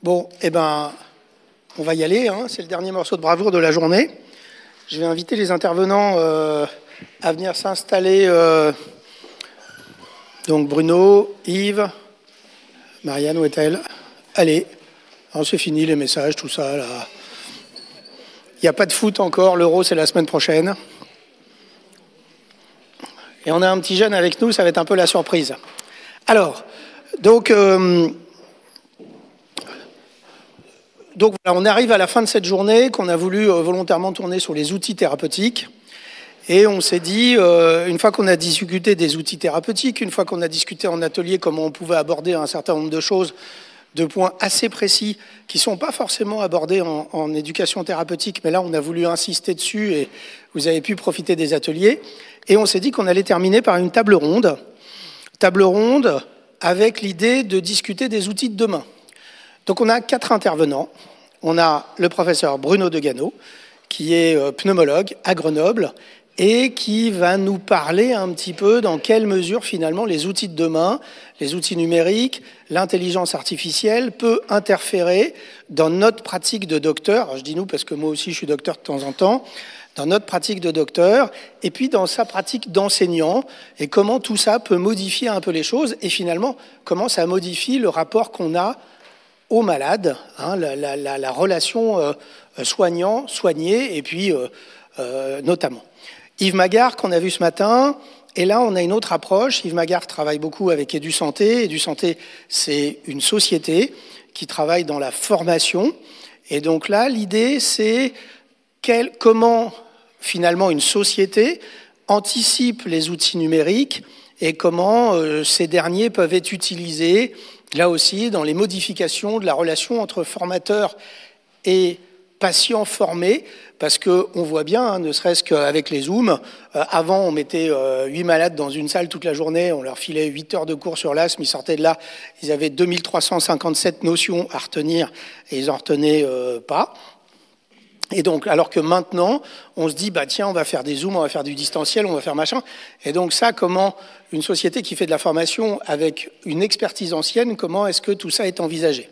Bon, eh ben, on va y aller, hein. C'est le dernier morceau de bravoure de la journée. Je vais inviter les intervenants à venir s'installer. Donc Bruno, Yves, Marianne, où est-elle? Allez, c'est fini les messages, tout ça, là. Il n'y a pas de foot encore, l'Euro c'est la semaine prochaine. Et on a un petit jeune avec nous, ça va être un peu la surprise. Alors, donc voilà, on arrive à la fin de cette journée qu'on a voulu volontairement tourner sur les outils thérapeutiques. Et on s'est dit, une fois qu'on a discuté des outils thérapeutiques, une fois qu'on a discuté en atelier comment on pouvait aborder un certain nombre de choses, de points assez précis qui ne sont pas forcément abordés en éducation thérapeutique, mais là on a voulu insister dessus et vous avez pu profiter des ateliers. Et on s'est dit qu'on allait terminer par une table ronde avec l'idée de discuter des outils de demain. Donc on a 4 intervenants. On a le professeur Bruno Degano, qui est pneumologue à Grenoble et qui va nous parler un petit peu dans quelle mesure finalement les outils de demain, les outils numériques, l'intelligence artificielle peut interférer dans notre pratique de docteur. Alors, je dis nous parce que moi aussi je suis docteur de temps en temps, dans notre pratique de docteur et puis dans sa pratique d'enseignant et comment tout ça peut modifier un peu les choses et finalement comment ça modifie le rapport qu'on a aux malades, hein, la relation soignant-soigné, et puis notamment. Yves Magard, qu'on a vu ce matin, et là on a une autre approche. Yves Magard travaille beaucoup avec EduSanté. EduSanté, c'est une société qui travaille dans la formation. Et donc là, l'idée, c'est comment finalement une société anticipe les outils numériques et comment ces derniers peuvent être utilisés là aussi, dans les modifications de la relation entre formateurs et patients formés, parce qu'on voit bien, hein, ne serait-ce qu'avec les Zooms, avant on mettait 8 malades dans une salle toute la journée, on leur filait 8 heures de cours sur l'asthme, ils sortaient de là, ils avaient 2357 notions à retenir et ils n'en retenaient pas. Et donc, alors que maintenant, on se dit, bah tiens, on va faire des Zooms, on va faire du distanciel, on va faire machin. Et donc ça, comment une société qui fait de la formation avec une expertise ancienne, comment est-ce que tout ça est envisagé?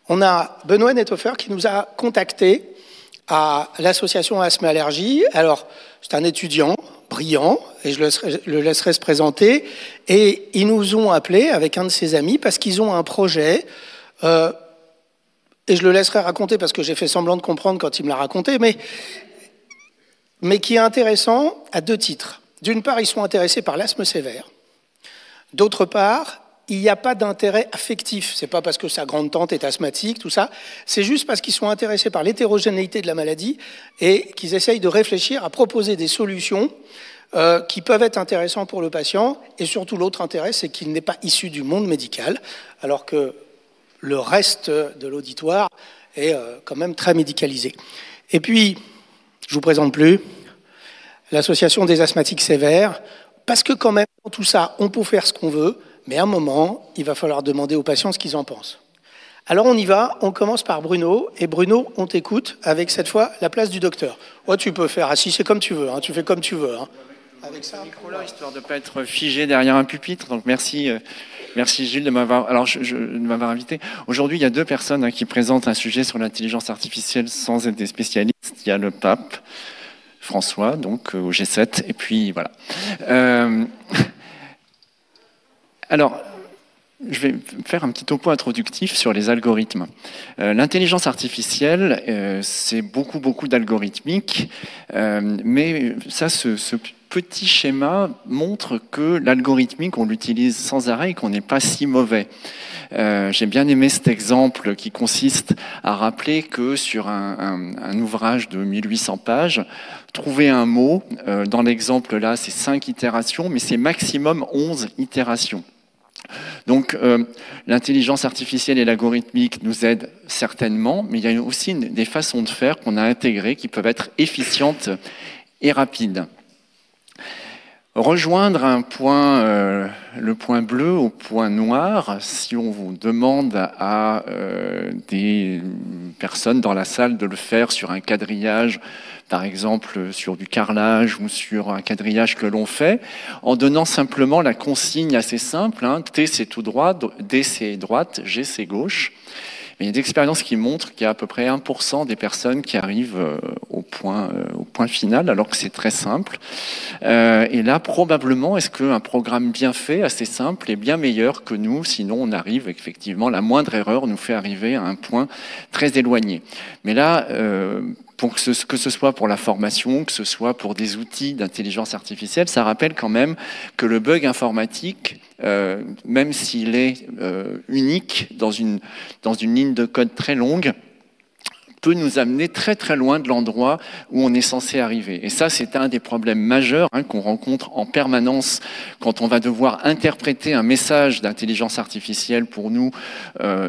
On a Benoît Nethofer qui nous a contactés à l'association Asthme Allergie. Alors, c'est un étudiant brillant, et je le laisserai se présenter. Et ils nous ont appelés avec un de ses amis parce qu'ils ont un projet... et je le laisserai raconter parce que j'ai fait semblant de comprendre quand il me l'a raconté, mais qui est intéressant à 2 titres. D'une part, ils sont intéressés par l'asthme sévère. D'autre part, il n'y a pas d'intérêt affectif. C'est pas parce que sa grande-tante est asthmatique, tout ça. C'est juste parce qu'ils sont intéressés par l'hétérogénéité de la maladie et qu'ils essayent de réfléchir à proposer des solutions qui peuvent être intéressantes pour le patient. Et surtout, l'autre intérêt, c'est qu'il n'est pas issu du monde médical, alors que le reste de l'auditoire est quand même très médicalisé. Et puis, je ne vous présente plus, l'association des asthmatiques sévères, parce que quand même, dans tout ça, on peut faire ce qu'on veut, mais à un moment, il va falloir demander aux patients ce qu'ils en pensent. Alors on y va, on commence par Bruno, et Bruno, on t'écoute avec cette fois la place du docteur. Ouais, tu peux faire assis, c'est comme tu veux, hein, tu fais comme tu veux. Hein. Avec ça, micro-là, histoire de ne pas être figé derrière un pupitre, donc merci... Merci Gilles de m'avoir invité. Aujourd'hui, il y a 2 personnes qui présentent un sujet sur l'intelligence artificielle sans être des spécialistes. Il y a le pape François, donc au G7, et puis voilà. Alors, je vais faire un petit topo introductif sur les algorithmes. L'intelligence artificielle, c'est beaucoup d'algorithmique, mais ça, ce petit schéma montre que l'algorithmique, on l'utilise sans arrêt et qu'on n'est pas si mauvais. J'ai bien aimé cet exemple qui consiste à rappeler que sur un ouvrage de 1800 pages, trouver un mot, dans l'exemple là, c'est 5 itérations, mais c'est maximum 11 itérations. Donc l'intelligence artificielle et l'algorithmique nous aident certainement, mais il y a aussi des façons de faire qu'on a intégrées qui peuvent être efficientes et rapides. Rejoindre un point, le point bleu au point noir, si on vous demande à des personnes dans la salle de le faire sur un quadrillage, par exemple sur du carrelage ou sur un quadrillage que l'on fait, en donnant simplement la consigne assez simple, hein, T c'est tout droit, D c'est droite, G c'est gauche. Mais il y a des expériences qui montrent qu'il y a à peu près 1% des personnes qui arrivent au point final, alors que c'est très simple. Et là, probablement, est-ce qu'un programme bien fait, assez simple, est bien meilleur que nous? Sinon, on arrive, effectivement, la moindre erreur nous fait arriver à un point très éloigné. Mais là, pour que ce soit pour la formation, que ce soit pour des outils d'intelligence artificielle, ça rappelle quand même que le bug informatique, même s'il est unique dans une ligne de code très longue, peut nous amener très très loin de l'endroit où on est censé arriver. Et ça, c'est un des problèmes majeurs qu'on rencontre en permanence quand on va devoir interpréter un message d'intelligence artificielle pour nous,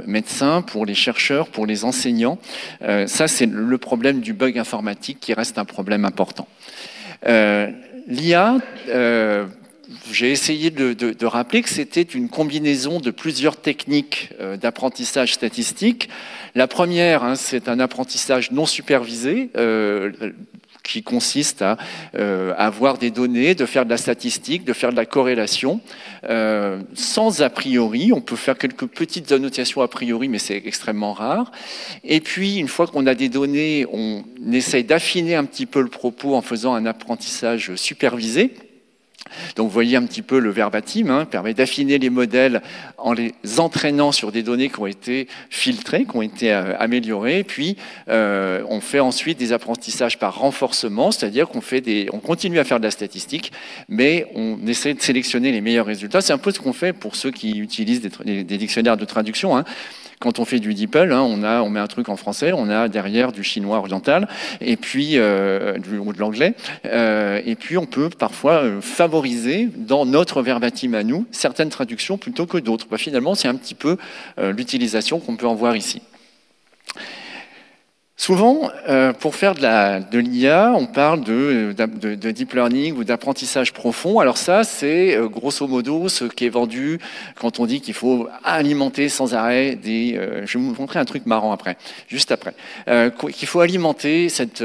médecins, pour les chercheurs, pour les enseignants. Ça, c'est le problème du bug informatique qui reste un problème important. L'IA, j'ai essayé de rappeler que c'était une combinaison de plusieurs techniques d'apprentissage statistique. La première, c'est un apprentissage non supervisé qui consiste à avoir des données, de faire de la statistique, de faire de la corrélation, sans a priori. On peut faire quelques petites annotations a priori, mais c'est extrêmement rare. Et puis, une fois qu'on a des données, on essaye d'affiner un petit peu le propos en faisant un apprentissage supervisé. Donc vous voyez un petit peu le verbatim, permet d'affiner les modèles en les entraînant sur des données qui ont été filtrées, qui ont été améliorées. Puis on fait ensuite des apprentissages par renforcement, c'est-à-dire on continue à faire de la statistique, mais on essaie de sélectionner les meilleurs résultats. C'est un peu ce qu'on fait pour ceux qui utilisent des dictionnaires de traduction. Quand on fait du DeepL, on met un truc en français, on a derrière du chinois oriental, et puis ou de l'anglais, et puis on peut parfois favoriser dans notre verbatim à nous certaines traductions plutôt que d'autres. Finalement, c'est un petit peu l'utilisation qu'on peut en voir ici. Souvent, pour faire de l'IA, on parle de deep learning ou d'apprentissage profond. Alors ça, c'est grosso modo ce qui est vendu quand on dit qu'il faut alimenter sans arrêt je vais vous montrer un truc marrant après, juste après. Qu'il faut alimenter cette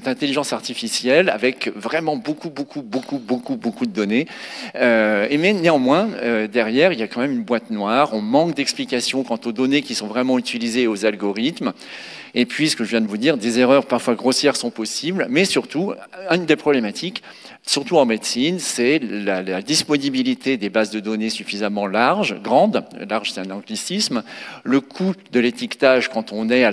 intelligence artificielle avec vraiment beaucoup de données. Mais néanmoins, derrière, il y a quand même une boîte noire. On manque d'explications quant aux données qui sont vraiment utilisées et aux algorithmes. Et puis, ce que je viens de vous dire, des erreurs parfois grossières sont possibles, mais surtout, une des problématiques, surtout en médecine, c'est la disponibilité des bases de données suffisamment grande, c'est un anglicisme, le coût de l'étiquetage quand on est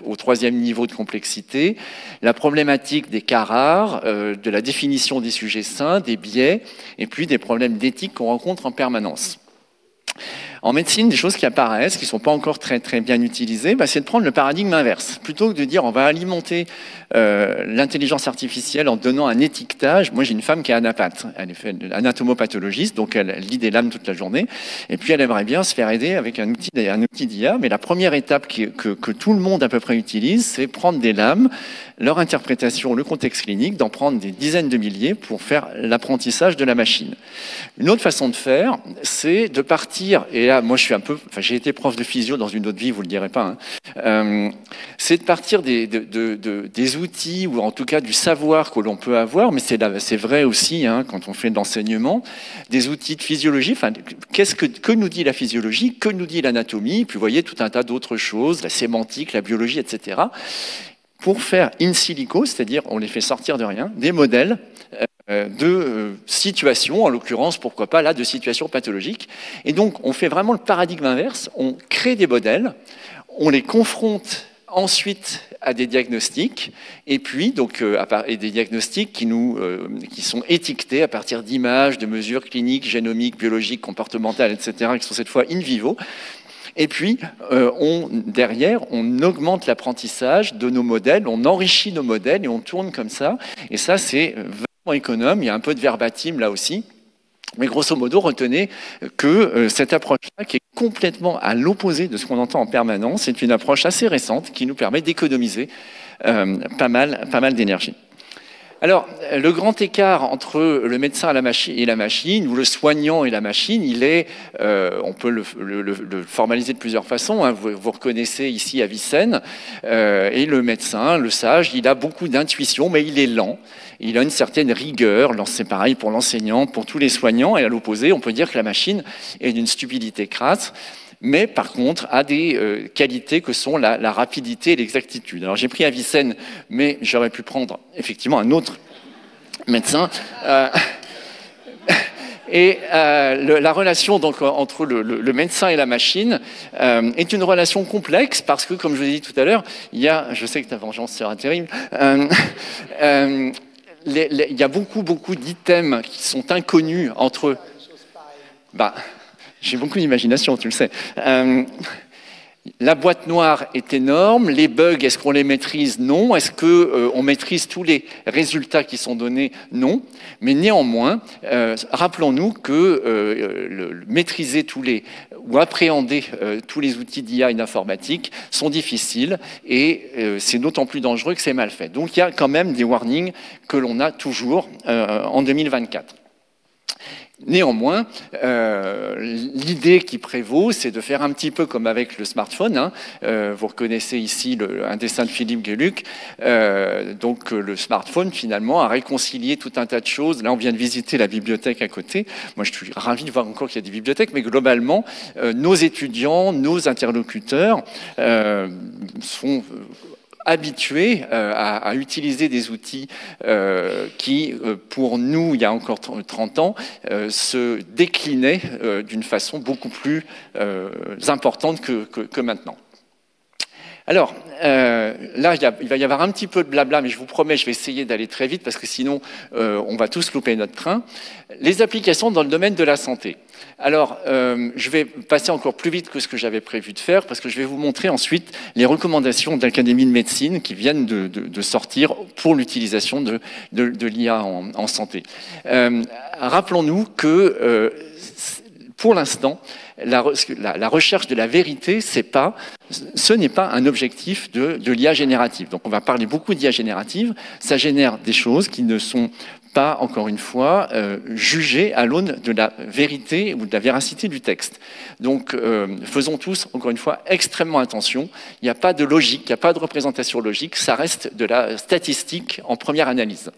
au troisième niveau de complexité, la problématique des cas rares, de la définition des sujets sains, des biais, et puis des problèmes d'éthique qu'on rencontre en permanence. En médecine, des choses qui apparaissent, qui ne sont pas encore très, très bien utilisées, c'est de prendre le paradigme inverse. Plutôt que de dire on va alimenter l'intelligence artificielle en donnant un étiquetage. Moi, j'ai une femme qui est anapathe. Elle est anatomopathologiste, donc elle lit des lames toute la journée. Et puis, elle aimerait bien se faire aider avec un outil d'IA. Mais la première étape que tout le monde à peu près utilise, c'est prendre des lames, leur interprétation, le contexte clinique, d'en prendre des dizaines de milliers pour faire l'apprentissage de la machine. Une autre façon de faire, c'est de partir, et là, moi, j'ai été prof de physio dans une autre vie, vous le direz pas, c'est de partir des outils, ou en tout cas du savoir que l'on peut avoir, mais c'est vrai aussi quand on fait de l'enseignement, des outils de physiologie. Que nous dit la physiologie, que nous dit l'anatomie, puis vous voyez tout un tas d'autres choses, la sémantique, la biologie, etc., pour faire in silico, c'est-à-dire on les fait sortir de rien, des modèles de situations, en l'occurrence, pourquoi pas, là, de situations pathologiques. Et donc, on fait vraiment le paradigme inverse, on crée des modèles, on les confronte ensuite à des diagnostics, et puis et des diagnostics qui sont étiquetés à partir d'images, de mesures cliniques, génomiques, biologiques, comportementales, etc., qui sont cette fois in vivo. Et puis, derrière, on augmente l'apprentissage de nos modèles, on enrichit nos modèles et on tourne comme ça. Et ça, c'est vraiment économe. Il y a un peu de verbatim là aussi. Mais grosso modo, retenez que cette approche-là, qui est complètement à l'opposé de ce qu'on entend en permanence, c'est une approche assez récente qui nous permet d'économiser pas mal d'énergie. Alors, le grand écart entre le médecin et la machine, ou le soignant et la machine, on peut le formaliser de plusieurs façons. Vous reconnaissez ici Avicenne, et le médecin, le sage, il a beaucoup d'intuition, mais il est lent. Il a une certaine rigueur, c'est pareil pour l'enseignant, pour tous les soignants, et à l'opposé, on peut dire que la machine est d'une stupidité crasse. mais par contre a des qualités que sont la rapidité et l'exactitude. Alors j'ai pris Avicenne, mais j'aurais pu prendre effectivement un autre médecin. Et la relation donc, entre le médecin et la machine est une relation complexe parce que, comme je vous ai dit tout à l'heure, je sais que ta vengeance sera terrible, il y a beaucoup d'items qui sont inconnus entre eux. J'ai beaucoup d'imagination, tu le sais. La boîte noire est énorme, les bugs, est-ce qu'on les maîtrise? Non. Est-ce qu'on maîtrise tous les résultats qui sont donnés? Non. Mais néanmoins, rappelons-nous que maîtriser ou appréhender tous les outils d'IA et d'informatique sont difficiles et c'est d'autant plus dangereux que c'est mal fait. Donc il y a quand même des warnings que l'on a toujours en 2024. Néanmoins, l'idée qui prévaut, c'est de faire un petit peu comme avec le smartphone. Vous reconnaissez ici un dessin de Philippe Geluck. Donc le smartphone, finalement, a réconcilié tout un tas de choses. Là, on vient de visiter la bibliothèque à côté. Moi, je suis ravi de voir encore qu'il y a des bibliothèques, mais globalement, nos étudiants, nos interlocuteurs sont habitués à utiliser des outils qui, pour nous, il y a encore 30 ans, se déclinaient d'une façon beaucoup plus importante que maintenant. Alors, là, il va y avoir un petit peu de blabla, mais je vous promets, je vais essayer d'aller très vite parce que sinon, on va tous louper notre train. Les applications dans le domaine de la santé. Alors, je vais passer encore plus vite que ce que j'avais prévu de faire parce que je vais vous montrer ensuite les recommandations de l'Académie de médecine qui viennent de sortir pour l'utilisation de l'IA en santé. Rappelons-nous que pour l'instant, la recherche de la vérité, ce n'est pas un objectif de l'IA générative. Donc on va parler beaucoup d'IA générative, ça génère des choses qui ne sont pas, encore une fois, jugées à l'aune de la vérité ou de la véracité du texte. Donc faisons tous, encore une fois, extrêmement attention. Il n'y a pas de logique, il n'y a pas de représentation logique, ça reste de la statistique en première analyse.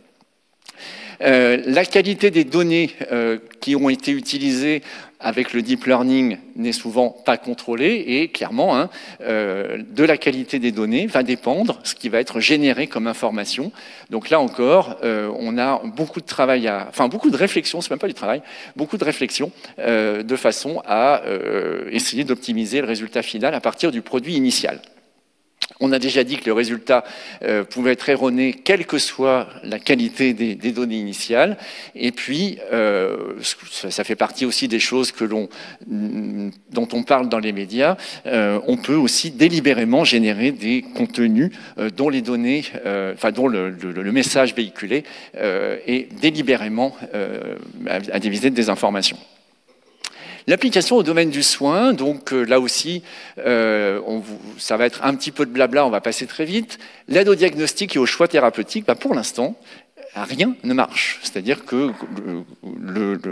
La qualité des données qui ont été utilisées avec le deep learning n'est souvent pas contrôlée et clairement, de la qualité des données va dépendre ce qui va être généré comme information. Donc là encore, on a beaucoup de travail, beaucoup de réflexion, c'est même pas du travail, beaucoup de réflexion de façon à essayer d'optimiser le résultat final à partir du produit initial. On a déjà dit que le résultat pouvait être erroné, quelle que soit la qualité des données initiales. Et puis, ça fait partie aussi des choses dont on parle dans les médias. On peut aussi délibérément générer des contenus dont les données, dont le message véhiculé est délibérément à diviser des informations. L'application au domaine du soin, donc là aussi, ça va être un petit peu de blabla, on va passer très vite. L'aide au diagnostic et au choix thérapeutique, pour l'instant, rien ne marche. C'est-à-dire que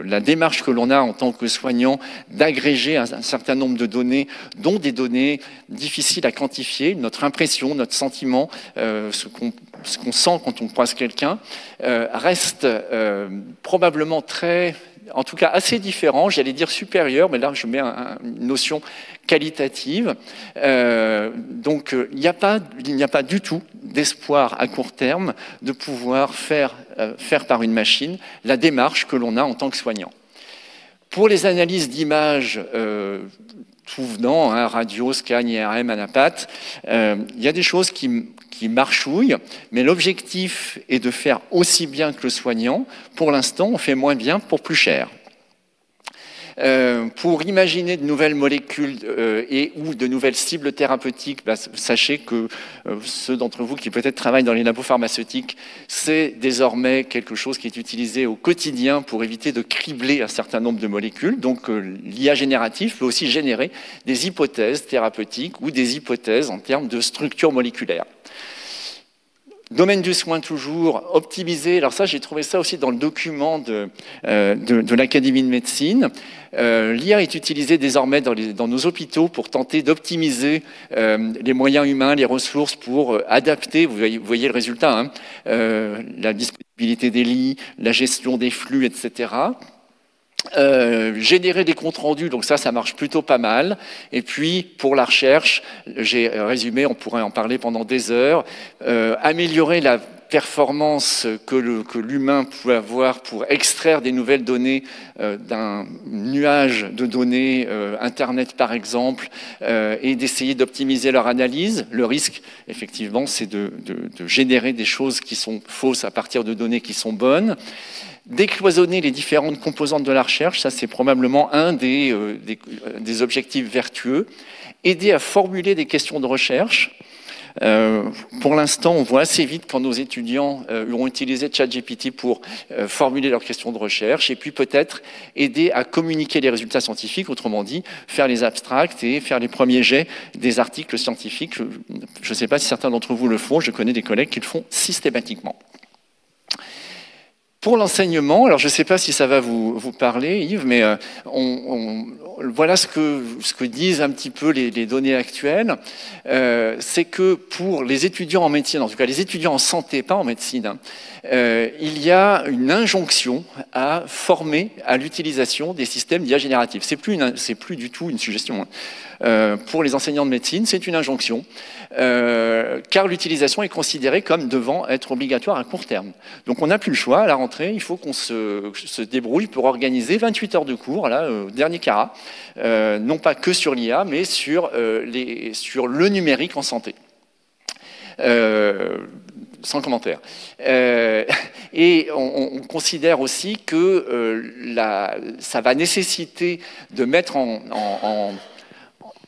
la démarche que l'on a en tant que soignant d'agréger un certain nombre de données, dont des données difficiles à quantifier, notre impression, notre sentiment, ce qu'on sent quand on croise quelqu'un, reste probablement en tout cas assez différent, j'allais dire supérieur, mais là je mets une notion qualitative. Donc il n'y a pas du tout d'espoir à court terme de pouvoir faire par une machine la démarche que l'on a en tant que soignant. Pour les analyses d'images, tout venant, radio, scan, IRM, anapath, il y a des choses qui marchouillent, mais l'objectif est de faire aussi bien que le soignant. Pour l'instant, on fait moins bien pour plus cher. Pour imaginer de nouvelles molécules ou de nouvelles cibles thérapeutiques, sachez que ceux d'entre vous qui peut-être travaillent dans les labos pharmaceutiques, c'est désormais quelque chose qui est utilisé au quotidien pour éviter de cribler un certain nombre de molécules. Donc l'IA générative peut aussi générer des hypothèses thérapeutiques ou des hypothèses en termes de structure moléculaire. Domaine du soin toujours, optimiser. Alors ça, j'ai trouvé ça aussi dans le document de l'Académie de médecine. L'IA est utilisée désormais dans nos hôpitaux pour tenter d'optimiser les moyens humains, les ressources pour adapter, vous voyez le résultat, la disponibilité des lits, la gestion des flux, etc. Générer des comptes rendus, donc ça marche plutôt pas mal. Et puis, pour la recherche, j'ai résumé, on pourrait en parler pendant des heures, améliorer la performance que l'humain pouvait avoir pour extraire des nouvelles données d'un nuage de données, Internet par exemple, et d'essayer d'optimiser leur analyse. Le risque, effectivement, c'est de générer des choses qui sont fausses à partir de données qui sont bonnes. Décloisonner les différentes composantes de la recherche, ça c'est probablement un des objectifs vertueux. Aider à formuler des questions de recherche. Pour l'instant, on voit assez vite quand nos étudiants ont utilisé ChatGPT pour formuler leurs questions de recherche, et puis peut-être aider à communiquer les résultats scientifiques, autrement dit, faire les abstracts et faire les premiers jets des articles scientifiques. Je ne sais pas si certains d'entre vous le font, je connais des collègues qui le font systématiquement. Pour l'enseignement, alors je ne sais pas si ça va vous parler, Yves, mais voilà ce que disent un petit peu les données actuelles. C'est que pour les étudiants en médecine, en tout cas les étudiants en santé, pas en médecine, il y a une injonction à former à l'utilisation des systèmes d'IA génératifs. C'est plus du tout une suggestion. Pour les enseignants de médecine, c'est une injonction, car l'utilisation est considérée comme devant être obligatoire à court terme. Donc on n'a plus le choix, à la rentrée, il faut qu'on se débrouille pour organiser 28 heures de cours, là, dernier carat, non pas que sur l'IA, mais sur le numérique en santé. Sans commentaire. Et on considère aussi que ça va nécessiter de mettre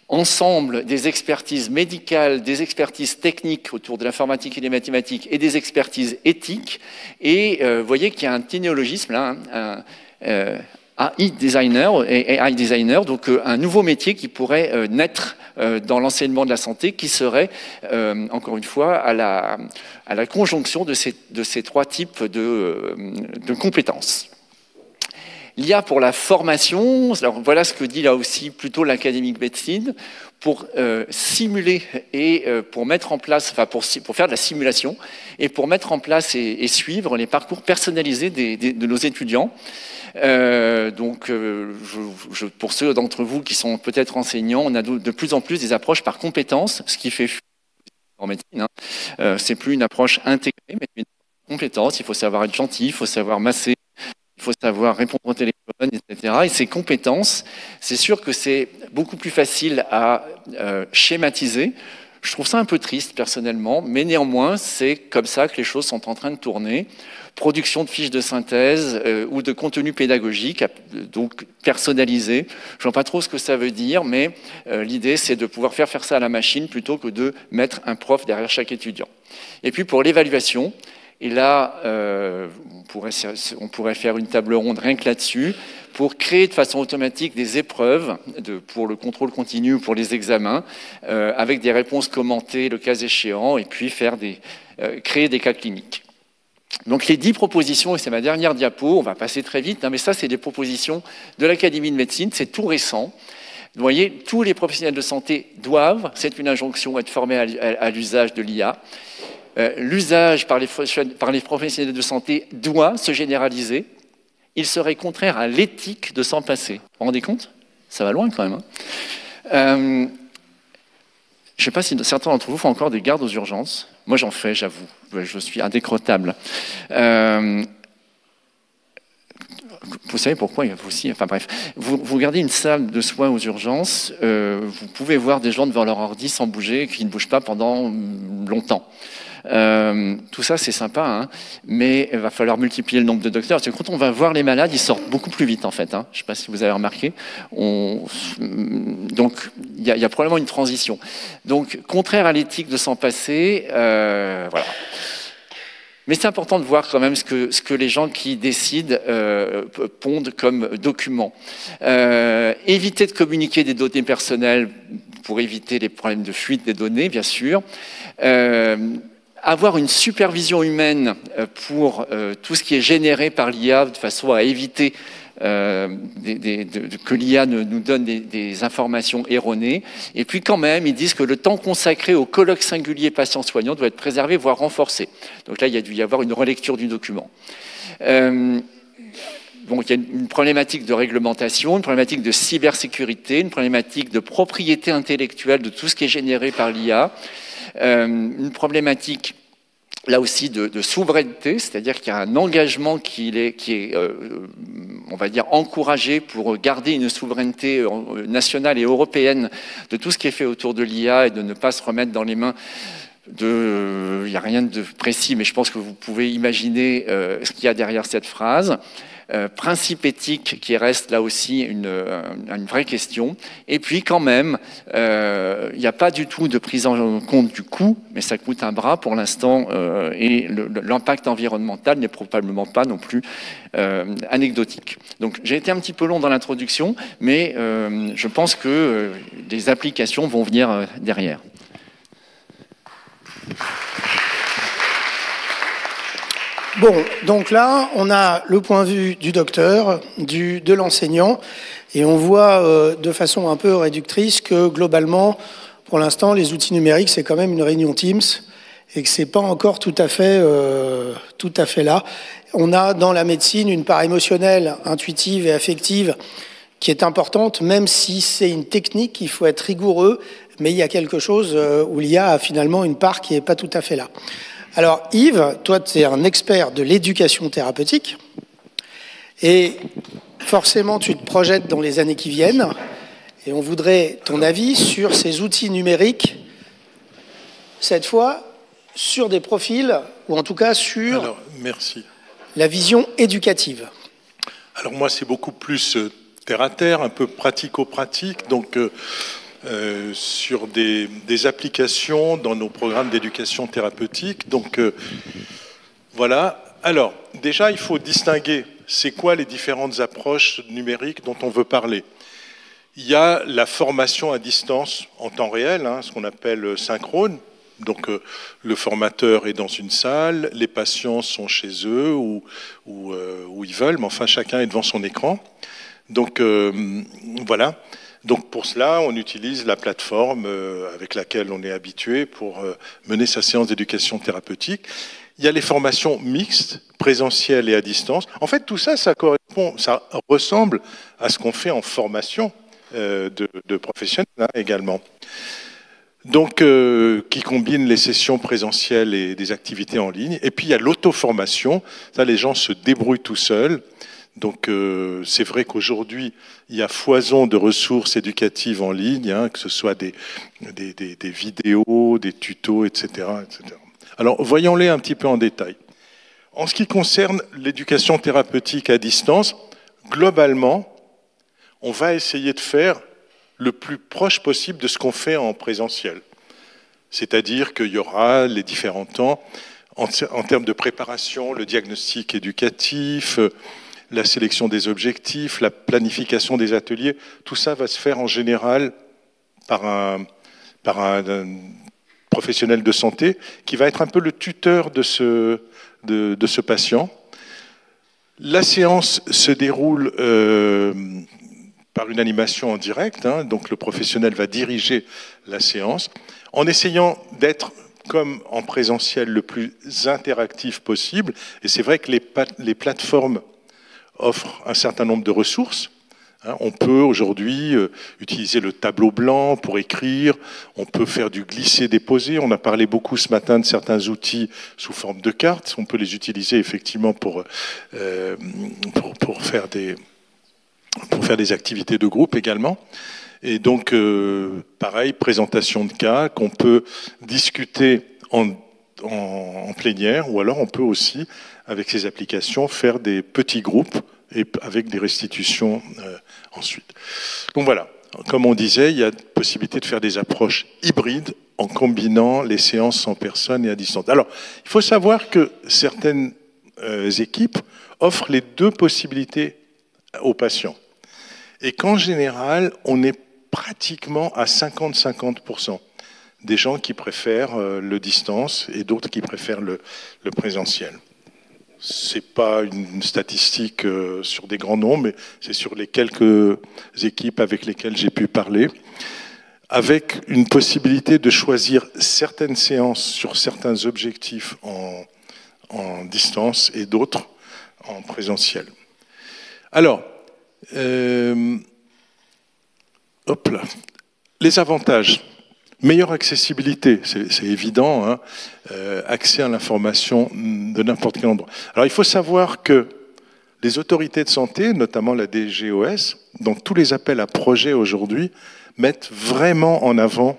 ensemble des expertises médicales, des expertises techniques autour de l'informatique et des mathématiques et des expertises éthiques. Et vous voyez qu'il y a un petit néologisme là, AI designer, donc un nouveau métier qui pourrait naître dans l'enseignement de la santé, qui serait, encore une fois, à la conjonction de ces trois types de compétences. L'IA pour la formation, alors voilà ce que dit là aussi plutôt l'Académie de médecine, pour simuler et pour mettre en place, enfin pour faire de la simulation et pour mettre en place et suivre les parcours personnalisés de nos étudiants. Donc, pour ceux d'entre vous qui sont peut-être enseignants, on a de plus en plus des approches par compétences, ce qui fait en médecine. C'est plus une approche intégrée, mais une compétence. Il faut savoir être gentil, il faut savoir masser. Il faut savoir répondre au téléphone, etc. Et ces compétences, c'est sûr que c'est beaucoup plus facile à schématiser. Je trouve ça un peu triste, personnellement, mais néanmoins, c'est comme ça que les choses sont en train de tourner. Production de fiches de synthèse ou de contenu pédagogique, donc personnalisé. Je ne vois pas trop ce que ça veut dire, mais l'idée, c'est de pouvoir faire ça à la machine plutôt que de mettre un prof derrière chaque étudiant. Et puis, pour l'évaluation, et là, on pourrait faire une table ronde rien que là-dessus, pour créer de façon automatique des épreuves pour le contrôle continu, pour les examens, avec des réponses commentées le cas échéant, et puis créer des cas cliniques. Donc les 10 propositions, et c'est ma dernière diapo, on va passer très vite, mais ça c'est des propositions de l'Académie de médecine, c'est tout récent. Vous voyez, tous les professionnels de santé doivent, c'est une injonction, être formés à l'usage de l'IA. L'usage par les professionnels de santé doit se généraliser. Il serait contraire à l'éthique de s'en passer. Vous vous rendez compte? Ça va loin quand même. Je ne sais pas si certains d'entre vous font encore des gardes aux urgences. Moi j'en fais, j'avoue. Je suis indécrottable. Vous savez pourquoi il y a aussi, enfin bref, vous regardez une salle de soins aux urgences, vous pouvez voir des gens devant leur ordi sans bouger, qui ne bougent pas pendant longtemps. Tout ça c'est sympa, mais il va falloir multiplier le nombre de docteurs. Parce que quand on va voir les malades, ils sortent beaucoup plus vite en fait. Je ne sais pas si vous avez remarqué. Donc il y a probablement une transition. Donc contraire à l'éthique de s'en passer, voilà. Mais c'est important de voir quand même ce que les gens qui décident pondent comme document. Éviter de communiquer des données personnelles pour éviter les problèmes de fuite des données, bien sûr. Avoir une supervision humaine pour tout ce qui est généré par l'IA, de façon à éviter que l'IA nous donne des informations erronées. Et puis quand même, ils disent que le temps consacré au colloque singulier patient-soignant doit être préservé, voire renforcé. Donc là, il y a dû y avoir une relecture du document. donc il y a une problématique de réglementation, une problématique de cybersécurité, une problématique de propriété intellectuelle de tout ce qui est généré par l'IA, une problématique là aussi de souveraineté, c'est-à-dire qu'il y a un engagement qui est on va dire, encouragé pour garder une souveraineté nationale et européenne de tout ce qui est fait autour de l'IA et de ne pas se remettre dans les mains il n'y a rien de précis, mais je pense que vous pouvez imaginer ce qu'il y a derrière cette phrase. Principe éthique qui reste là aussi une vraie question. Et puis quand même, il n'y a pas du tout de prise en compte du coût, mais ça coûte un bras pour l'instant, et l'impact environnemental n'est probablement pas non plus anecdotique. Donc j'ai été un petit peu long dans l'introduction, mais je pense que des applications vont venir derrière. Bon, donc là, on a le point de vue du docteur, de l'enseignant, et on voit de façon un peu réductrice que globalement, pour l'instant, les outils numériques, c'est quand même une réunion Teams, et que c'est pas encore tout à fait là. On a dans la médecine une part émotionnelle, intuitive et affective qui est importante, même si c'est une technique, il faut être rigoureux, mais il y a quelque chose où l'IA a finalement une part qui n'est pas tout à fait là. Alors Yves, toi tu es un expert de l'éducation thérapeutique et forcément tu te projettes dans les années qui viennent et on voudrait ton avis sur ces outils numériques, cette fois sur des profils ou en tout cas sur la vision éducative. Alors moi c'est beaucoup plus terre à terre, un peu pratico-pratique, donc sur des applications dans nos programmes d'éducation thérapeutique. Donc voilà. Alors déjà, il faut distinguer c'est quoi les différentes approches numériques dont on veut parler. Il y a la formation à distance en temps réel, ce qu'on appelle synchrone. Donc le formateur est dans une salle, les patients sont chez eux où ils veulent, mais enfin chacun est devant son écran. Donc voilà. Donc pour cela, on utilise la plateforme avec laquelle on est habitué pour mener sa séance d'éducation thérapeutique. Il y a les formations mixtes, présentielles et à distance. En fait, tout ça, ça correspond, ça ressemble à ce qu'on fait en formation de professionnels également. Donc, qui combine les sessions présentielles et des activités en ligne. Et puis, il y a l'auto-formation. Ça, les gens se débrouillent tout seuls. Donc c'est vrai qu'aujourd'hui, il y a foison de ressources éducatives en ligne, que ce soit des vidéos, des tutos, etc., etc. Alors voyons-les un petit peu en détail. En ce qui concerne l'éducation thérapeutique à distance, globalement, on va essayer de faire le plus proche possible de ce qu'on fait en présentiel. C'est-à-dire qu'il y aura les différents temps en termes de préparation, le diagnostic éducatif, la sélection des objectifs, la planification des ateliers, tout ça va se faire en général par un professionnel de santé qui va être un peu le tuteur de ce patient. La séance se déroule par une animation en direct, donc le professionnel va diriger la séance en essayant d'être comme en présentiel le plus interactif possible. Et c'est vrai que les plateformes offre un certain nombre de ressources. On peut aujourd'hui utiliser le tableau blanc pour écrire, on peut faire du glisser-déposer. On a parlé beaucoup ce matin de certains outils sous forme de cartes. On peut les utiliser effectivement pour faire des activités de groupe également. Et donc, pareil, présentation de cas qu'on peut discuter en plénière, ou alors on peut aussi, avec ces applications, faire des petits groupes et avec des restitutions ensuite. Donc voilà, comme on disait, il y a possibilité de faire des approches hybrides en combinant les séances en personne et à distance. Alors, il faut savoir que certaines équipes offrent les deux possibilités aux patients. Et qu'en général, on est pratiquement à 50-50%. Des gens qui préfèrent le distance et d'autres qui préfèrent le présentiel. Ce n'est pas une statistique sur des grands nombres, mais c'est sur les quelques équipes avec lesquelles j'ai pu parler, avec une possibilité de choisir certaines séances sur certains objectifs en distance et d'autres en présentiel. Alors, hop là. Les avantages. Meilleure accessibilité, c'est évident, hein, accès à l'information de n'importe quel endroit. Alors il faut savoir que les autorités de santé, notamment la DGOS, dans tous les appels à projets aujourd'hui, mettent vraiment en avant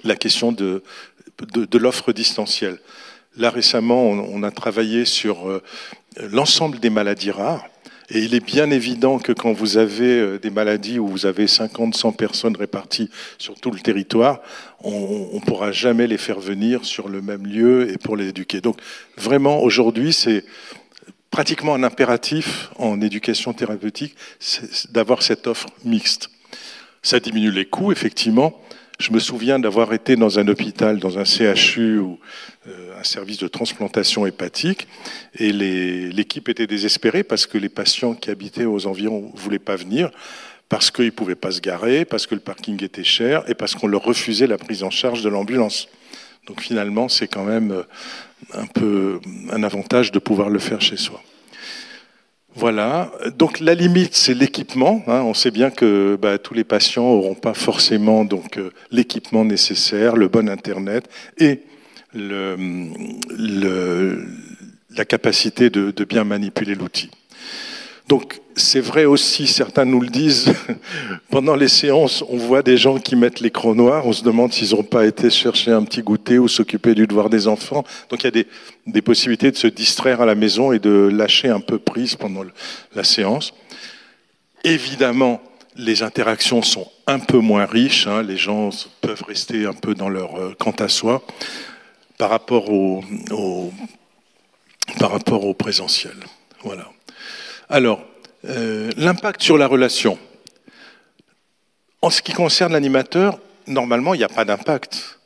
la question de l'offre distancielle. Là récemment, on a travaillé sur l'ensemble des maladies rares. Et il est bien évident que quand vous avez des maladies où vous avez 50, 100 personnes réparties sur tout le territoire, on ne pourra jamais les faire venir sur le même lieu et pour les éduquer. Donc vraiment, aujourd'hui, c'est pratiquement un impératif en éducation thérapeutique d'avoir cette offre mixte. Ça diminue les coûts, effectivement. Je me souviens d'avoir été dans un hôpital, dans un CHU ou un service de transplantation hépatique, et l'équipe était désespérée parce que les patients qui habitaient aux environs ne voulaient pas venir, parce qu'ils ne pouvaient pas se garer, parce que le parking était cher, et parce qu'on leur refusait la prise en charge de l'ambulance. Donc finalement, c'est quand même un peu un avantage de pouvoir le faire chez soi. Voilà, donc la limite c'est l'équipement, hein. On sait bien que tous les patients n'auront pas forcément l'équipement nécessaire, le bon internet et la capacité de bien manipuler l'outil. Donc c'est vrai aussi, certains nous le disent, pendant les séances, on voit des gens qui mettent l'écran noir, on se demande s'ils n'ont pas été chercher un petit goûter ou s'occuper du devoir des enfants. Donc il y a des possibilités de se distraire à la maison et de lâcher un peu prise pendant la séance. Évidemment, les interactions sont un peu moins riches, hein, les gens peuvent rester un peu dans leur quant à soi par rapport au présentiel. Voilà. Alors, l'impact sur la relation. En ce qui concerne l'animateur, normalement, il n'y a pas d'impact.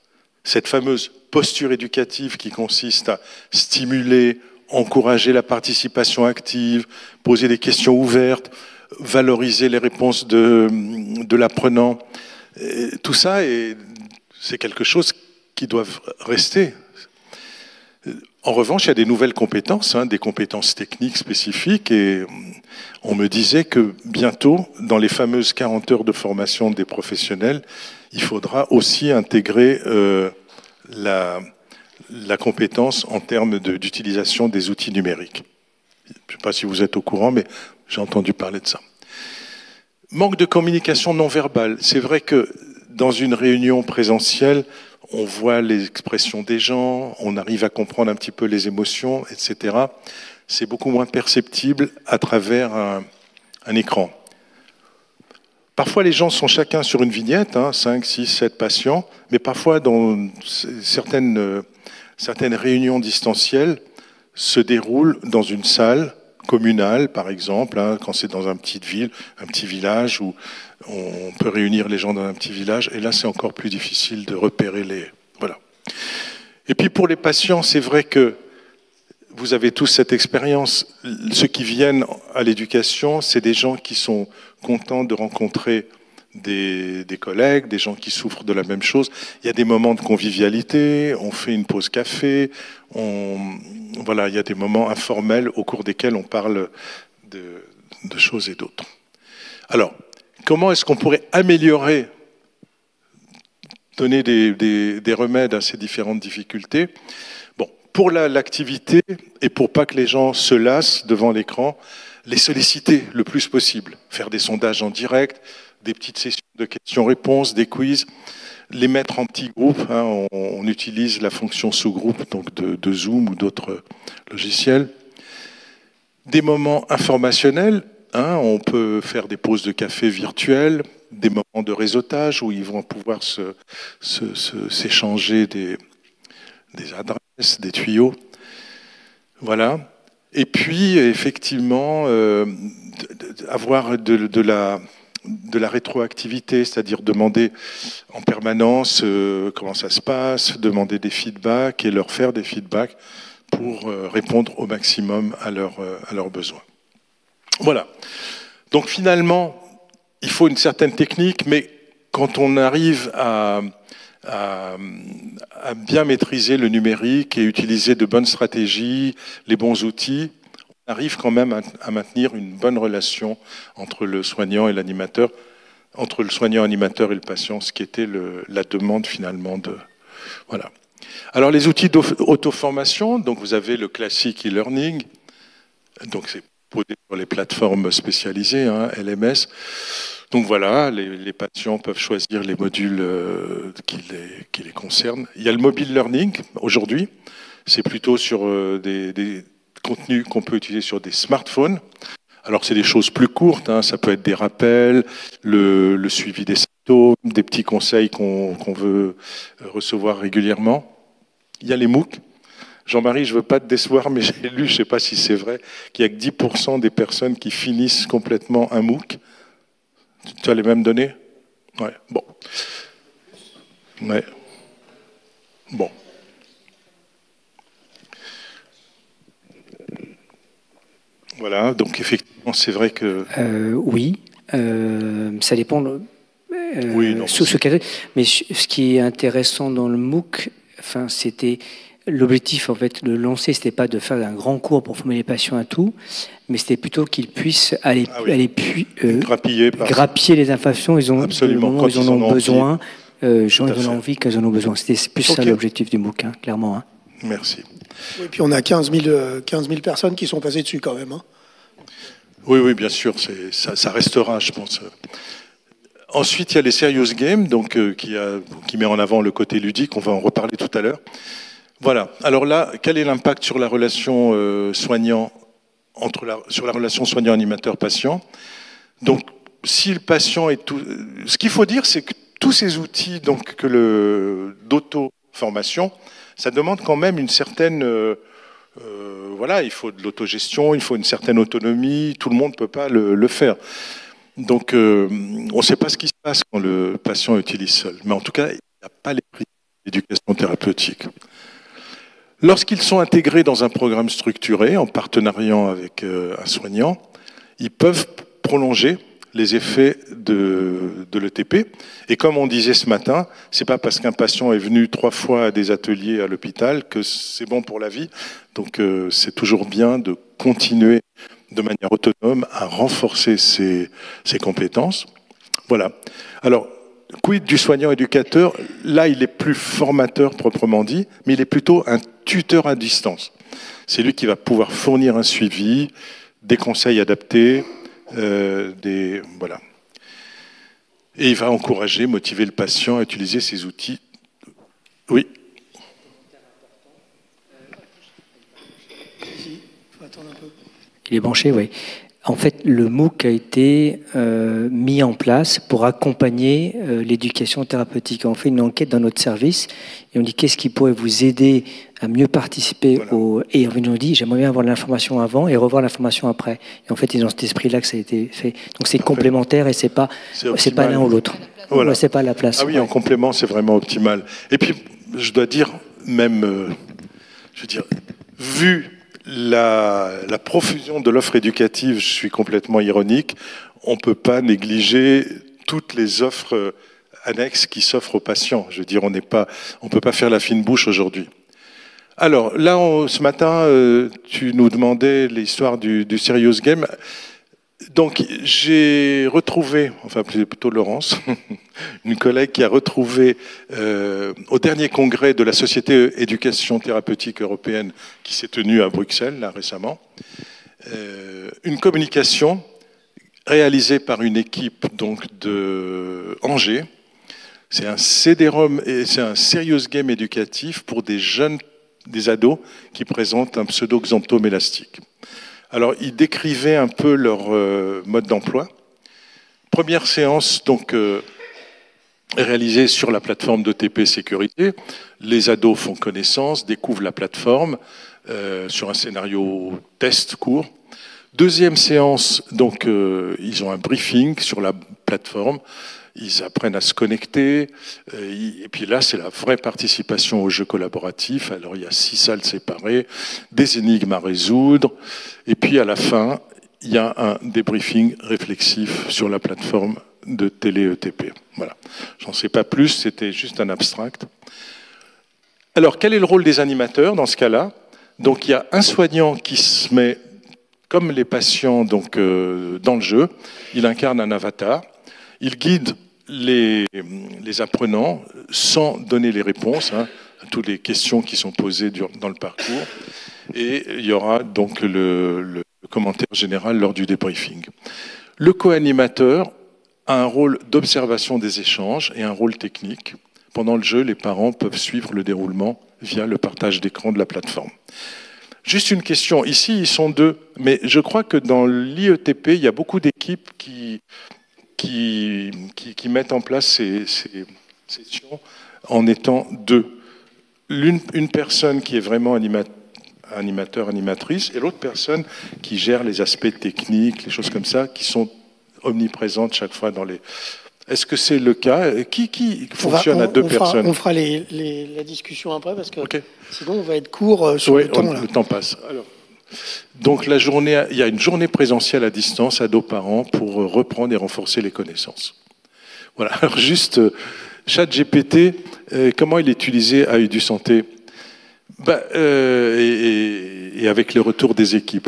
Cette fameuse posture éducative qui consiste à stimuler, encourager la participation active, poser des questions ouvertes, valoriser les réponses de l'apprenant, tout ça, c'est quelque chose qui doit rester. En revanche, il y a des nouvelles compétences, hein, des compétences techniques spécifiques, et on me disait que bientôt, dans les fameuses 40 heures de formation des professionnels, il faudra aussi intégrer la compétence en termes d'utilisation des outils numériques. Je ne sais pas si vous êtes au courant, mais j'ai entendu parler de ça. Manque de communication non verbale. C'est vrai que dans une réunion présentielle, on voit les expressions des gens, on arrive à comprendre un petit peu les émotions, etc. C'est beaucoup moins perceptible à travers un écran. Parfois, les gens sont chacun sur une vignette, 5, 6, 7 patients, mais parfois, dans certaines réunions distancielles, se déroulent dans une salle communale, par exemple, quand c'est dans une petite ville, un petit village, où on peut réunir les gens dans un petit village, et là, c'est encore plus difficile de repérer les... Voilà. Et puis, pour les patients, c'est vrai que vous avez tous cette expérience. Ceux qui viennent à l'éducation, c'est des gens qui sont contents de rencontrer des collègues, des gens qui souffrent de la même chose. Il y a des moments de convivialité, on fait une pause café, voilà, il y a des moments informels au cours desquels on parle de choses et d'autres. Alors, comment est-ce qu'on pourrait améliorer, donner des remèdes à ces différentes difficultés? Bon, pour l'activité et pour pas que les gens se lassent devant l'écran, les solliciter le plus possible, faire des sondages en direct, des petites sessions de questions-réponses, des quiz, les mettre en petits groupes. On utilise la fonction sous-groupe donc de Zoom ou d'autres logiciels. Des moments informationnels, on peut faire des pauses de café virtuelles, des moments de réseautage où ils vont pouvoir s'échanger des adresses, des tuyaux. Voilà. Et puis, effectivement, avoir de la rétroactivité, c'est-à-dire demander en permanence comment ça se passe, demander des feedbacks et leur faire des feedbacks pour répondre au maximum à leurs besoins. Voilà. Donc finalement, il faut une certaine technique, mais quand on arrive à bien maîtriser le numérique et utiliser de bonnes stratégies, les bons outils, arrive quand même à maintenir une bonne relation entre le soignant et l'animateur, entre le soignant animateur et le patient, ce qui était la demande finalement de... Voilà. Alors les outils d'auto-formation, donc vous avez le classique e-learning, donc c'est posé sur les plateformes spécialisées, hein, LMS. Donc voilà, les patients peuvent choisir les modules qui les concernent. Il y a le mobile learning aujourd'hui, c'est plutôt sur des contenus qu'on peut utiliser sur des smartphones. Alors c'est des choses plus courtes, hein, ça peut être des rappels, le suivi des symptômes, des petits conseils qu'on veut recevoir régulièrement. Il y a les MOOC. Jean-Marie, je ne veux pas te décevoir, mais j'ai lu, je ne sais pas si c'est vrai, qu'il n'y a que 10% des personnes qui finissent complètement un MOOC. Tu as les mêmes données? Ouais, bon. Ouais. Bon. Voilà, donc effectivement, c'est vrai que... Oui, ça dépend... oui, non, mais ce qui est intéressant dans le MOOC, enfin, c'était... L'objectif, en fait, de lancer, c'était pas de faire un grand cours pour former les patients à tout, mais c'était plutôt qu'ils puissent aller grappiller les informations. Ils ont absolument, le moment où ils en ont besoin, ils ont envie qu'ils en ont besoin. C'était plus ça l'objectif du MOOC, hein, clairement. Hein. Merci. Oui, puis on a 15 000 personnes qui sont passées dessus quand même. Hein. Oui, bien sûr, ça restera, je pense. Ensuite, il y a les serious games, donc qui met en avant le côté ludique. On va en reparler tout à l'heure. Voilà. Alors là, quel est l'impact sur la relation soignant sur la relation soignant-animateur-patient? Donc, si le patient est tout, ce qu'il faut dire, c'est que tous ces outils donc d'auto-formation, ça demande quand même une certaine voilà, il faut de l'autogestion, il faut une certaine autonomie. Tout le monde ne peut pas le faire. Donc, on ne sait pas ce qui se passe quand le patient utilise seul. Mais en tout cas, il n'y a pas les prix d'éducation thérapeutique. Lorsqu'ils sont intégrés dans un programme structuré, en partenariat avec un soignant, ils peuvent prolonger les effets de l'ETP. Et comme on disait ce matin, c'est pas parce qu'un patient est venu 3 fois à des ateliers à l'hôpital que c'est bon pour la vie. Donc c'est toujours bien de continuer de manière autonome à renforcer ses compétences. Voilà. Alors, quid du soignant éducateur? Là, il est plus formateur proprement dit, mais il est plutôt un tuteur à distance. C'est lui qui va pouvoir fournir un suivi, des conseils adaptés, voilà. Et il va encourager, motiver le patient à utiliser ces outils. Oui. Il est branché, oui. En fait, le MOOC a été mis en place pour accompagner l'éducation thérapeutique. On fait une enquête dans notre service et on dit qu'est-ce qui pourrait vous aider à mieux participer Et on nous dit j'aimerais bien avoir l'information avant et revoir l'information après. Et en fait, c'est dans cet esprit-là que ça a été fait. Donc c'est complémentaire et c'est pas l'un ou l'autre. Voilà. C'est pas la place. Ah oui, en complément, c'est vraiment optimal. Et puis, je dois dire, même, vu la profusion de l'offre éducative, je suis complètement ironique, on ne peut pas négliger toutes les offres annexes qui s'offrent aux patients. Je veux dire, on ne peut pas faire la fine bouche aujourd'hui. Alors, là, ce matin, tu nous demandais l'histoire du Serious Game. Donc, j'ai retrouvé, enfin plutôt Laurence, une collègue qui a retrouvé au dernier congrès de la Société Éducation Thérapeutique Européenne qui s'est tenue à Bruxelles, là, récemment, une communication réalisée par une équipe donc, de Angers. C'est un CD-ROM et c'est un serious game éducatif pour des jeunes, des ados qui présentent un pseudo-xanthome élastique. Alors, ils décrivaient un peu leur mode d'emploi. Première séance, donc, réalisée sur la plateforme d'ETP Sécurité. Les ados font connaissance, découvrent la plateforme sur un scénario test court. Deuxième séance, donc, ils ont un briefing sur la plateforme. Ils apprennent à se connecter. Et puis là, c'est la vraie participation au jeu collaboratif. Alors, il y a 6 salles séparées, des énigmes à résoudre. Et puis, à la fin, il y a un débriefing réflexif sur la plateforme de télé-ETP. Voilà. J'en sais pas plus, c'était juste un abstract. Alors, quel est le rôle des animateurs dans ce cas-là? Donc, il y a un soignant qui se met comme les patients donc, dans le jeu, il incarne un avatar, il guide les apprenants sans donner les réponses à toutes les questions qui sont posées dans le parcours. Et il y aura donc le commentaire général lors du débriefing. Le co-animateur a un rôle d'observation des échanges et un rôle technique. Pendant le jeu, les parents peuvent suivre le déroulement via le partage d'écran de la plateforme. Juste une question, ici ils sont 2, mais je crois que dans l'IETP, il y a beaucoup d'équipes qui mettent en place ces sessions en étant 2. Une personne qui est vraiment animateur, animatrice, et l'autre personne qui gère les aspects techniques, les choses comme ça, qui sont omniprésentes chaque fois dans les... Est-ce que c'est le cas? Qui fonctionne à 2 personnes? On fera la discussion après, parce que sinon on va être court sur le temps. Le temps passe. Alors, donc il y a une journée présentielle à distance à 2 par an pour reprendre et renforcer les connaissances. Voilà. Alors juste, ChatGPT, comment il est utilisé à Edu Santé et avec les retours des équipes.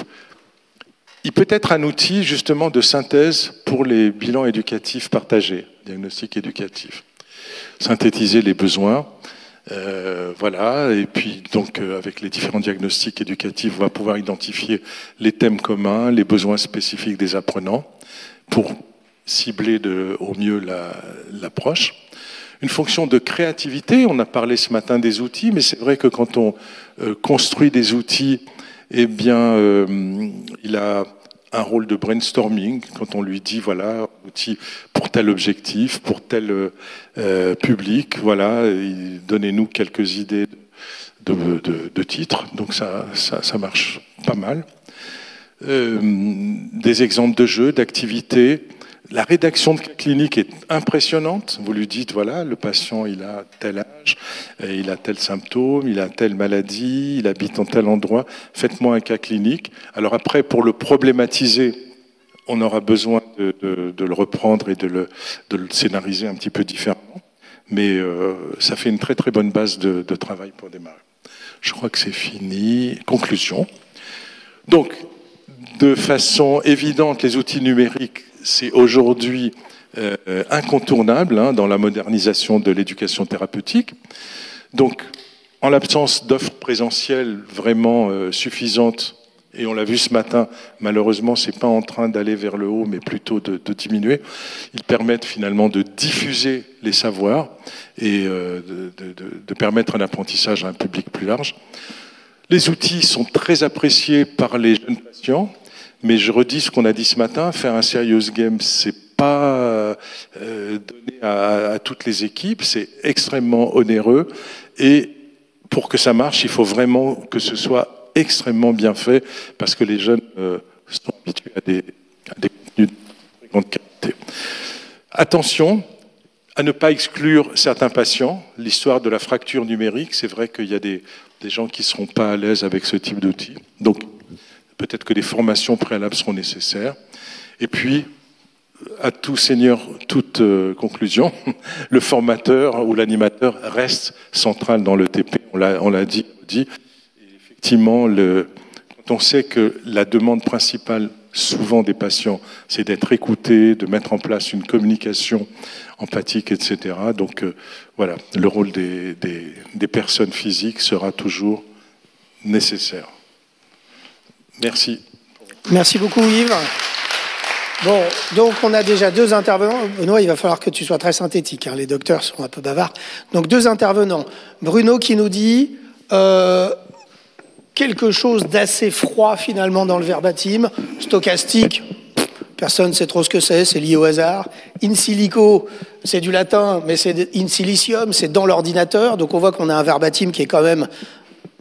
Il peut être un outil justement de synthèse pour les bilans éducatifs partagés, diagnostic éducatif. Synthétiser les besoins, voilà, et puis donc avec les différents diagnostics éducatifs, on va pouvoir identifier les thèmes communs, les besoins spécifiques des apprenants pour cibler au mieux l'approche. Une fonction de créativité, on a parlé ce matin des outils, mais c'est vrai que quand on construit des outils, eh bien, il a un rôle de brainstorming quand on lui dit voilà, outil pour tel objectif, pour tel public, voilà, donnez-nous quelques idées de titres, donc ça marche pas mal. Des exemples de jeux, d'activités. La rédaction de cas cliniques est impressionnante. Vous lui dites, voilà, le patient, il a tel âge, il a tel symptôme, il a telle maladie, il habite en tel endroit. Faites-moi un cas clinique. Alors après, pour le problématiser, on aura besoin de le reprendre et de le scénariser un petit peu différemment. Mais ça fait une très très bonne base de travail pour démarrer. Je crois que c'est fini. Conclusion. Donc, de façon évidente, les outils numériques, c'est aujourd'hui incontournable dans la modernisation de l'éducation thérapeutique. Donc, en l'absence d'offres présentielles vraiment suffisantes, et on l'a vu ce matin, malheureusement, ce n'est pas en train d'aller vers le haut, mais plutôt de diminuer, ils permettent finalement de diffuser les savoirs et de permettre un apprentissage à un public plus large. Les outils sont très appréciés par les jeunes patients, mais je redis ce qu'on a dit ce matin, faire un serious game, c'est pas donné à toutes les équipes, c'est extrêmement onéreux, et pour que ça marche, il faut vraiment que ce soit extrêmement bien fait, parce que les jeunes sont habitués à des contenus de très grande qualité. Attention à ne pas exclure certains patients. L'histoire de la fracture numérique, c'est vrai qu'il y a des gens qui ne seront pas à l'aise avec ce type d'outils. Donc, peut-être que des formations préalables seront nécessaires. Et puis, à tout seigneur, toute conclusion, le formateur ou l'animateur reste central dans le TP. On l'a dit. Et effectivement, quand on sait que la demande principale, souvent des patients, c'est d'être écouté, de mettre en place une communication empathique, etc. Donc, voilà, le rôle des personnes physiques sera toujours nécessaire. Merci. Merci beaucoup, Yves. Bon, donc on a déjà 2 intervenants. Benoît, il va falloir que tu sois très synthétique, les docteurs sont un peu bavards. Donc 2 intervenants. Bruno qui nous dit quelque chose d'assez froid finalement dans le verbatim, stochastique, personne ne sait trop ce que c'est lié au hasard. In silico, c'est du latin, mais c'est in silicium, c'est dans l'ordinateur, donc on voit qu'on a un verbatim qui est quand même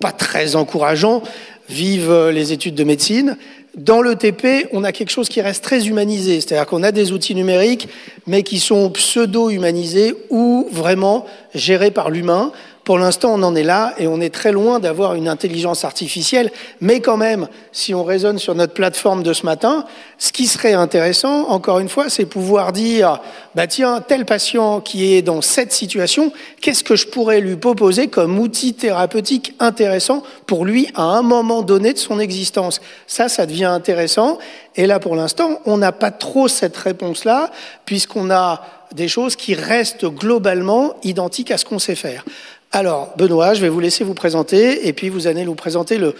pas très encourageant. Vive les études de médecine. Dans l'ETP, on a quelque chose qui reste très humanisé, c'est-à-dire qu'on a des outils numériques, mais qui sont pseudo-humanisés ou vraiment gérés par l'humain. Pour l'instant, on en est là et on est très loin d'avoir une intelligence artificielle. Mais quand même, si on raisonne sur notre plateforme de ce matin, ce qui serait intéressant, encore une fois, c'est pouvoir dire, bah tiens, tel patient qui est dans cette situation, qu'est-ce que je pourrais lui proposer comme outil thérapeutique intéressant pour lui à un moment donné de son existence. Ça devient intéressant. Et là, pour l'instant, on n'a pas trop cette réponse-là, puisqu'on a des choses qui restent globalement identiques à ce qu'on sait faire. Alors, Benoît, je vais vous laisser vous présenter, et puis vous allez nous présenter le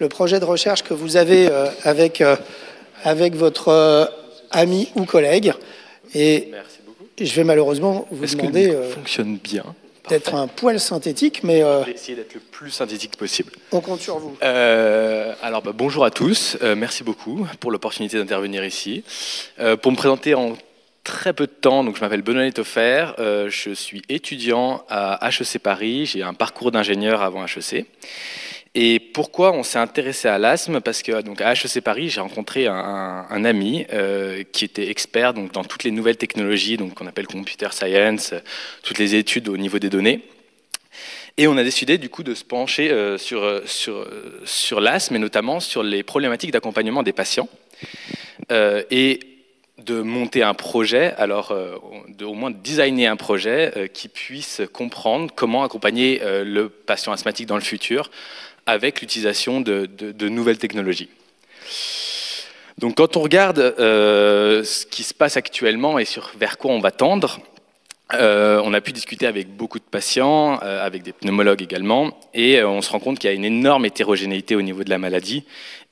projet de recherche que vous avez avec votre ami ou collègue. Et merci beaucoup. Je vais malheureusement vous demander fonctionne bien. D'être un poil synthétique, mais je vais essayer d'être le plus synthétique possible. On compte sur vous. Alors, bonjour à tous. Merci beaucoup pour l'opportunité d'intervenir ici. Pour me présenter en très peu de temps, donc je m'appelle Benoît Nettofer, je suis étudiant à HEC Paris, j'ai un parcours d'ingénieur avant HEC. Et pourquoi on s'est intéressé à l'asthme? Parce que donc, à HEC Paris, j'ai rencontré un ami qui était expert donc, dans toutes les nouvelles technologies, donc qu'on appelle computer science, toutes les études au niveau des données. Et on a décidé du coup de se pencher sur l'asthme et notamment sur les problématiques d'accompagnement des patients. Et de monter un projet, alors au moins de designer un projet qui puisse comprendre comment accompagner le patient asthmatique dans le futur avec l'utilisation de nouvelles technologies. Donc quand on regarde ce qui se passe actuellement et vers quoi on va tendre, on a pu discuter avec beaucoup de patients, avec des pneumologues également, et on se rend compte qu'il y a une énorme hétérogénéité au niveau de la maladie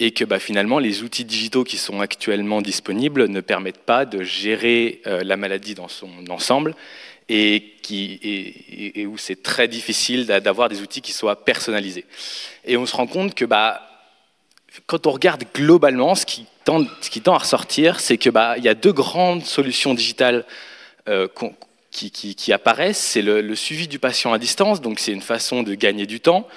et que finalement les outils digitaux qui sont actuellement disponibles ne permettent pas de gérer la maladie dans son ensemble et où c'est très difficile d'avoir des outils qui soient personnalisés. Et on se rend compte que quand on regarde globalement, ce qui tend à ressortir, c'est que il y a deux grandes solutions digitales qui apparaissent. C'est le suivi du patient à distance, donc c'est une façon de gagner du temps,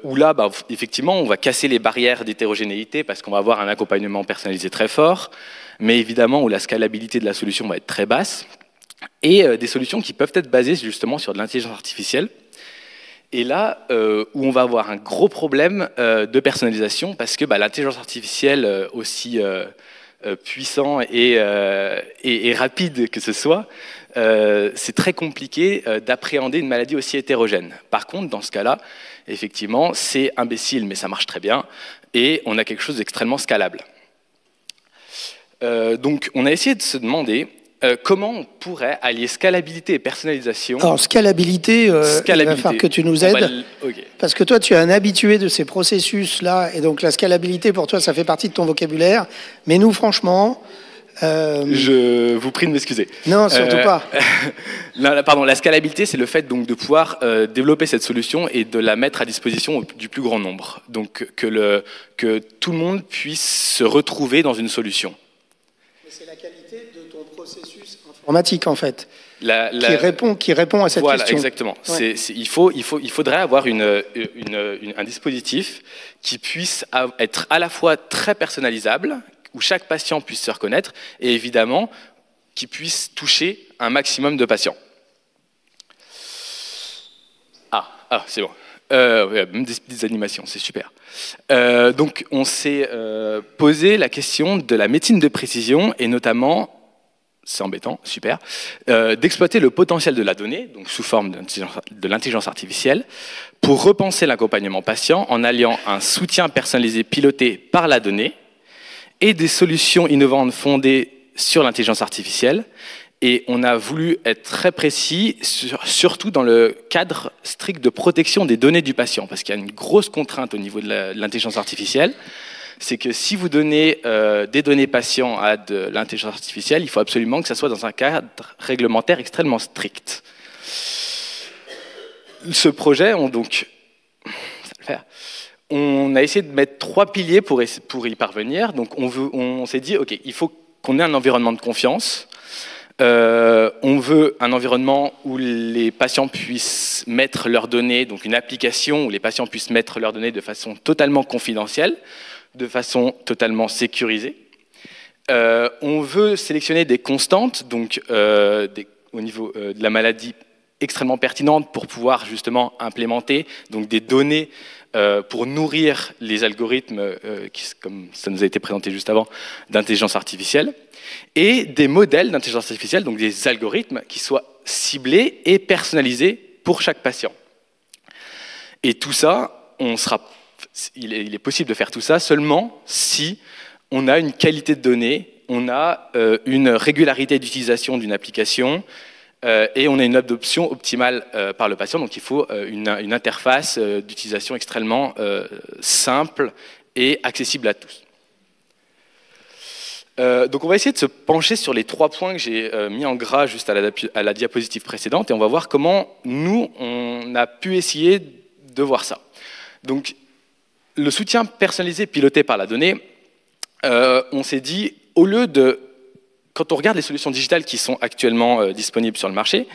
où là, effectivement, on va casser les barrières d'hétérogénéité parce qu'on va avoir un accompagnement personnalisé très fort, mais évidemment où la scalabilité de la solution va être très basse, et des solutions qui peuvent être basées justement sur de l'intelligence artificielle. Et là, où on va avoir un gros problème de personnalisation, parce que l'intelligence artificielle, aussi puissant et rapide que ce soit, c'est très compliqué d'appréhender une maladie aussi hétérogène. Par contre, dans ce cas-là, effectivement, c'est imbécile, mais ça marche très bien, et on a quelque chose d'extrêmement scalable. Donc, on a essayé de se demander comment on pourrait allier scalabilité et personnalisation. Alors, scalabilité, il va falloir que tu nous aides, parce que toi, tu es un habitué de ces processus-là, et donc la scalabilité, pour toi, ça fait partie de ton vocabulaire, mais nous, franchement... Je vous prie de m'excuser. Non, surtout pas. Non, pardon, la scalabilité, c'est le fait donc, de pouvoir développer cette solution et de la mettre à disposition du plus grand nombre. Donc que tout le monde puisse se retrouver dans une solution. Mais c'est la qualité de ton processus informatique, en fait, qui répond à cette question. Voilà, exactement. Ouais. Il faudrait avoir un dispositif qui puisse être à la fois très personnalisable, où chaque patient puisse se reconnaître, et évidemment, qui puisse toucher un maximum de patients. C'est bon. Même des petites animations, c'est super. Donc, on s'est posé la question de la médecine de précision, et notamment, c'est embêtant, super, d'exploiter le potentiel de la donnée, donc sous forme de l'intelligence artificielle, pour repenser l'accompagnement patient en alliant un soutien personnalisé piloté par la donnée, et des solutions innovantes fondées sur l'intelligence artificielle. Et on a voulu être très précis, surtout dans le cadre strict de protection des données du patient, parce qu'il y a une grosse contrainte au niveau de l'intelligence artificielle, c'est que si vous donnez des données patients à de l'intelligence artificielle, il faut absolument que ça soit dans un cadre réglementaire extrêmement strict. Ce projet, on a essayé de mettre 3 piliers pour y parvenir. Donc on s'est dit, OK, il faut qu'on ait un environnement de confiance. On veut un environnement où les patients puissent mettre leurs données, donc une application où les patients puissent mettre leurs données de façon totalement confidentielle, de façon totalement sécurisée. On veut sélectionner des constantes, donc au niveau de la maladie, extrêmement pertinentes pour pouvoir justement implémenter donc des données pour nourrir les algorithmes, comme ça nous a été présenté juste avant, d'intelligence artificielle, et des modèles d'intelligence artificielle, donc des algorithmes qui soient ciblés et personnalisés pour chaque patient. Et tout ça, il est possible de faire tout ça seulement si on a une qualité de données, on a une régularité d'utilisation d'une application, et on a une adoption optimale par le patient. Donc il faut une interface d'utilisation extrêmement simple et accessible à tous. Donc on va essayer de se pencher sur les 3 points que j'ai mis en gras juste à la diapositive précédente, et on va voir comment nous, on a pu essayer de voir ça. Donc le soutien personnalisé piloté par la donnée, on s'est dit, au lieu de... Quand on regarde les solutions digitales qui sont actuellement disponibles sur le marché,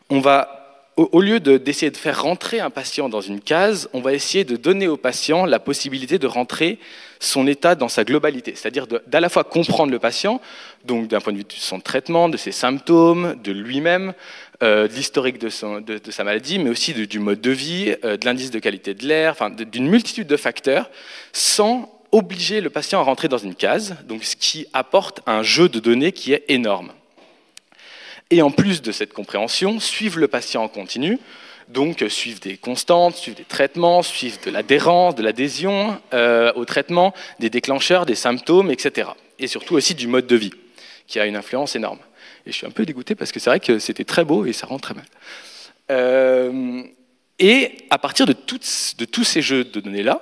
on va, au lieu d'essayer de faire rentrer un patient dans une case, on va essayer de donner au patient la possibilité de rentrer son état dans sa globalité, c'est-à-dire d'à la fois comprendre le patient, donc d'un point de vue de son traitement, de ses symptômes, de lui-même, de l'historique de sa maladie, mais aussi du mode de vie, de l'indice de qualité de l'air, enfin, d'une multitude de facteurs, sans obliger le patient à rentrer dans une case, donc ce qui apporte un jeu de données qui est énorme. Et en plus de cette compréhension, suivre le patient en continu, donc suivre des constantes, suivre des traitements, suivre de l'adhérence, de l'adhésion au traitement, des déclencheurs, des symptômes, etc. Et surtout aussi du mode de vie, qui a une influence énorme. Et je suis un peu dégoûté parce que c'est vrai que c'était très beau et ça rend très mal. Et à partir de tous ces jeux de données-là,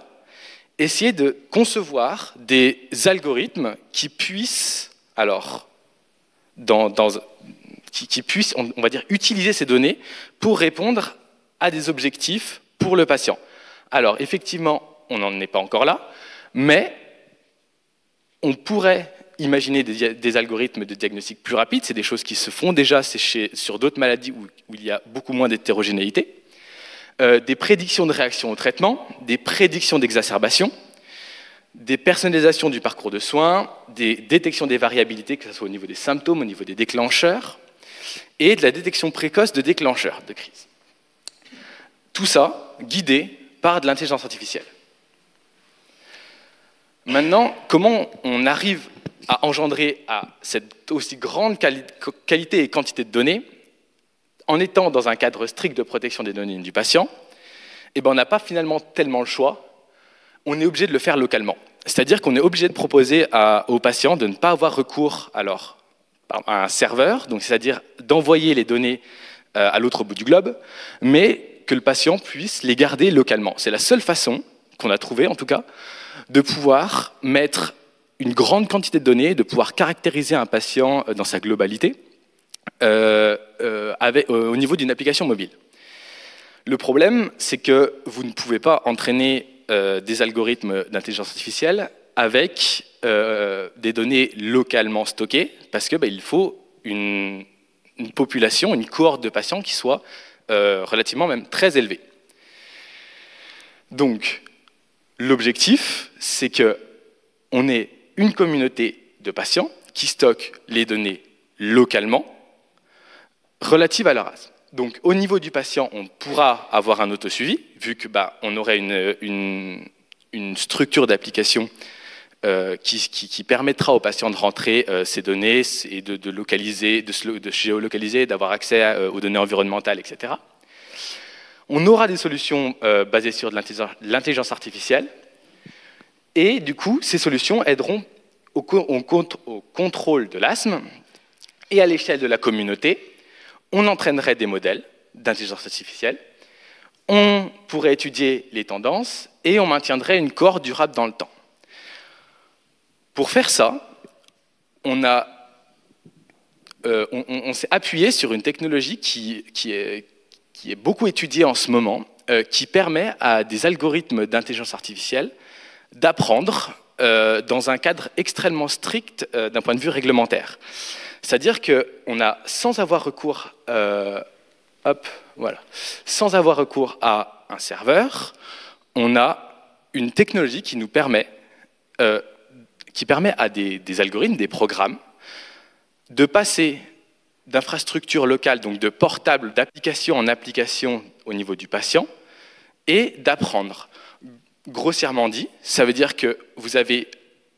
essayer de concevoir des algorithmes qui puissent, qui puissent, on va dire, utiliser ces données pour répondre à des objectifs pour le patient. Alors, effectivement, on n'en est pas encore là, mais on pourrait imaginer des algorithmes de diagnostic plus rapides. C'est des choses qui se font déjà sur d'autres maladies où il y a beaucoup moins d'hétérogénéité. Des prédictions de réaction au traitement, des prédictions d'exacerbation, des personnalisations du parcours de soins, des détections des variabilités, que ce soit au niveau des symptômes, au niveau des déclencheurs, et de la détection précoce de déclencheurs de crise. Tout ça guidé par de l'intelligence artificielle. Maintenant, comment on arrive à engendrer à cette aussi grande qualité et quantité de données en étant dans un cadre strict de protection des données du patient? Eh ben, on n'a pas finalement tellement le choix, on est obligé de le faire localement. C'est-à-dire qu'on est obligé de proposer aux patients de ne pas avoir recours à un serveur, donc c'est-à-dire d'envoyer les données à l'autre bout du globe, mais que le patient puisse les garder localement. C'est la seule façon qu'on a trouvée, en tout cas, de pouvoir mettre une grande quantité de données, de pouvoir caractériser un patient dans sa globalité, au niveau d'une application mobile. Le problème, c'est que vous ne pouvez pas entraîner des algorithmes d'intelligence artificielle avec des données localement stockées, parce que il faut une population, une cohorte de patients qui soit relativement même très élevée. Donc, l'objectif, c'est qu'on ait une communauté de patients qui stockent les données localement, relatives à leur âge. Donc, au niveau du patient, on pourra avoir un autosuivi, vu que on aurait une structure d'application qui permettra au patient de rentrer ces données et de localiser, de géolocaliser, d'avoir accès aux données environnementales, etc. On aura des solutions basées sur de l'intelligence artificielle, et du coup, ces solutions aideront au contrôle de l'asthme, et à l'échelle de la communauté, on entraînerait des modèles d'intelligence artificielle, on pourrait étudier les tendances et on maintiendrait une cohorte durable dans le temps. Pour faire ça, on s'est appuyé sur une technologie qui est beaucoup étudiée en ce moment, qui permet à des algorithmes d'intelligence artificielle d'apprendre dans un cadre extrêmement strict d'un point de vue réglementaire. C'est-à-dire qu'on a, sans avoir recours sans avoir recours à un serveur, on a une technologie qui nous permet, à des algorithmes, des programmes, de passer d'infrastructures locales, donc de portables, d'application en application au niveau du patient, et d'apprendre. Grossièrement dit, ça veut dire que vous avez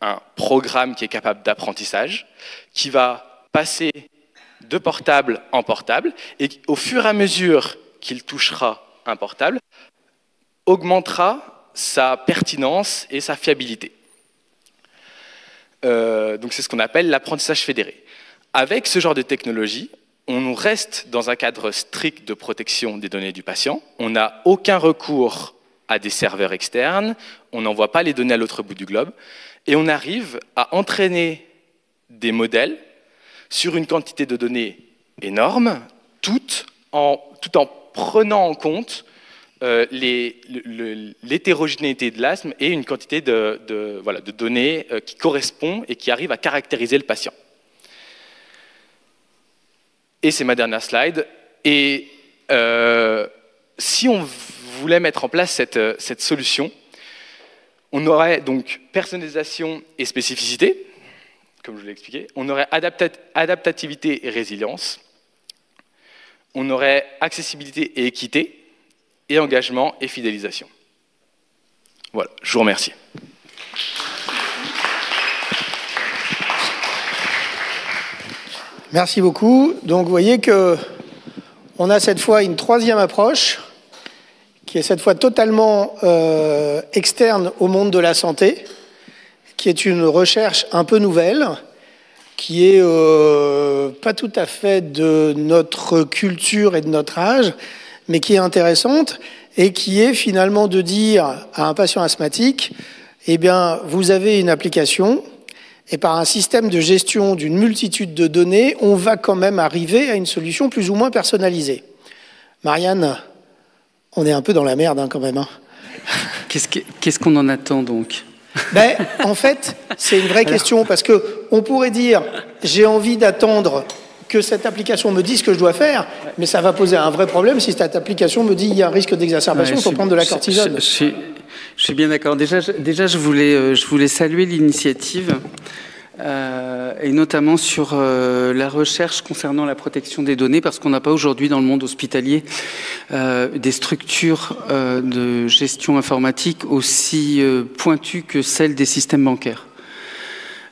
un programme qui est capable d'apprentissage, qui va passer de portable en portable, et au fur et à mesure qu'il touchera un portable, augmentera sa pertinence et sa fiabilité. Donc c'est ce qu'on appelle l'apprentissage fédéré. Avec ce genre de technologie, on reste dans un cadre strict de protection des données du patient, on n'a aucun recours à des serveurs externes, on n'envoie pas les données à l'autre bout du globe, et on arrive à entraîner des modèles sur une quantité de données énorme, tout en prenant en compte l'hétérogénéité de l'asthme et une quantité de données qui correspond et qui arrive à caractériser le patient. Et c'est ma dernière slide. Et si on voulait mettre en place cette solution, on aurait donc personnalisation et spécificité, comme je l'ai expliqué. On aurait adaptativité et résilience. On aurait accessibilité et équité, et engagement et fidélisation. Voilà, je vous remercie. Merci beaucoup. Donc vous voyez qu'on a cette fois une troisième approche qui est cette fois totalement externe au monde de la santé, qui est une recherche un peu nouvelle, qui est pas tout à fait de notre culture et de notre âge, mais qui est intéressante et qui est finalement de dire à un patient asthmatique, eh bien, vous avez une application et par un système de gestion d'une multitude de données, on va quand même arriver à une solution plus ou moins personnalisée. Marianne, on est un peu dans la merde quand même. Hein. Qu'est-ce qu'on en attend donc ? En fait, c'est une vraie question parce qu'on pourrait dire j'ai envie d'attendre que cette application me dise ce que je dois faire, mais ça va poser un vrai problème si cette application me dit il y a un risque d'exacerbation, il faut prendre de la cortisone. Je suis bien d'accord. Déjà, je voulais saluer l'initiative, et notamment sur la recherche concernant la protection des données, parce qu'on n'a pas aujourd'hui dans le monde hospitalier des structures de gestion informatique aussi pointues que celles des systèmes bancaires.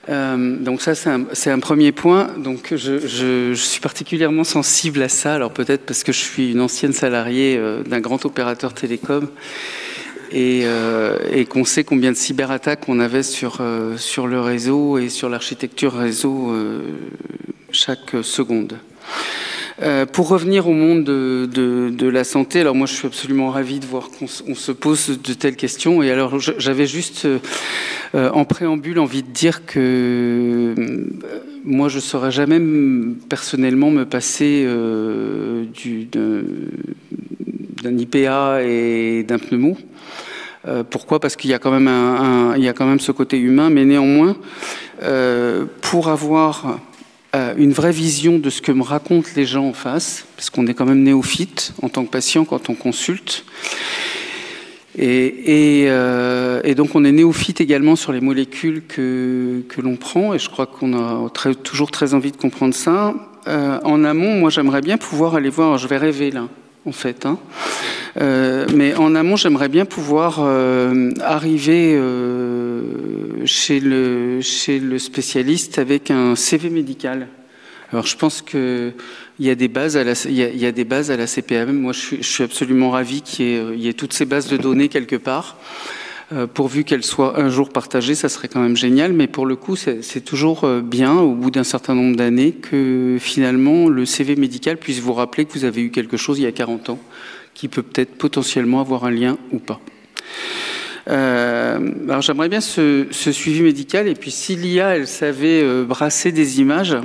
Donc ça, c'est un premier point. Donc je suis particulièrement sensible à ça. Alors peut-être parce que je suis une ancienne salariée d'un grand opérateur télécom et qu'on sait combien de cyberattaques on avait sur le réseau et sur l'architecture réseau chaque seconde. Pour revenir au monde de la santé, alors moi je suis absolument ravi de voir qu'on se pose de telles questions. Et alors j'avais juste en préambule envie de dire que moi je ne saurais jamais personnellement me passer d'un IPA et d'un pneumo. Pourquoi ? Parce qu'il y a quand même ce côté humain, mais néanmoins pour avoir une vraie vision de ce que me racontent les gens en face, parce qu'on est quand même néophyte en tant que patient quand on consulte. Et donc on est néophyte également sur les molécules que l'on prend, et je crois qu'on a toujours très envie de comprendre ça. En amont, moi j'aimerais bien pouvoir aller voir, je vais rêver là, en fait, hein. Mais en amont, j'aimerais bien pouvoir arriver chez le spécialiste avec un CV médical. Alors, je pense qu'il y a des bases à la CPAM. Moi, je suis absolument ravi qu'il y ait toutes ces bases de données quelque part. Pourvu qu'elles soient un jour partagées, ça serait quand même génial. Mais pour le coup, c'est toujours bien, au bout d'un certain nombre d'années, que finalement, le CV médical puisse vous rappeler que vous avez eu quelque chose il y a 40 ans, qui peut peut-être potentiellement avoir un lien ou pas. Alors j'aimerais bien ce suivi médical, et puis si l'IA, elle savait brasser des images.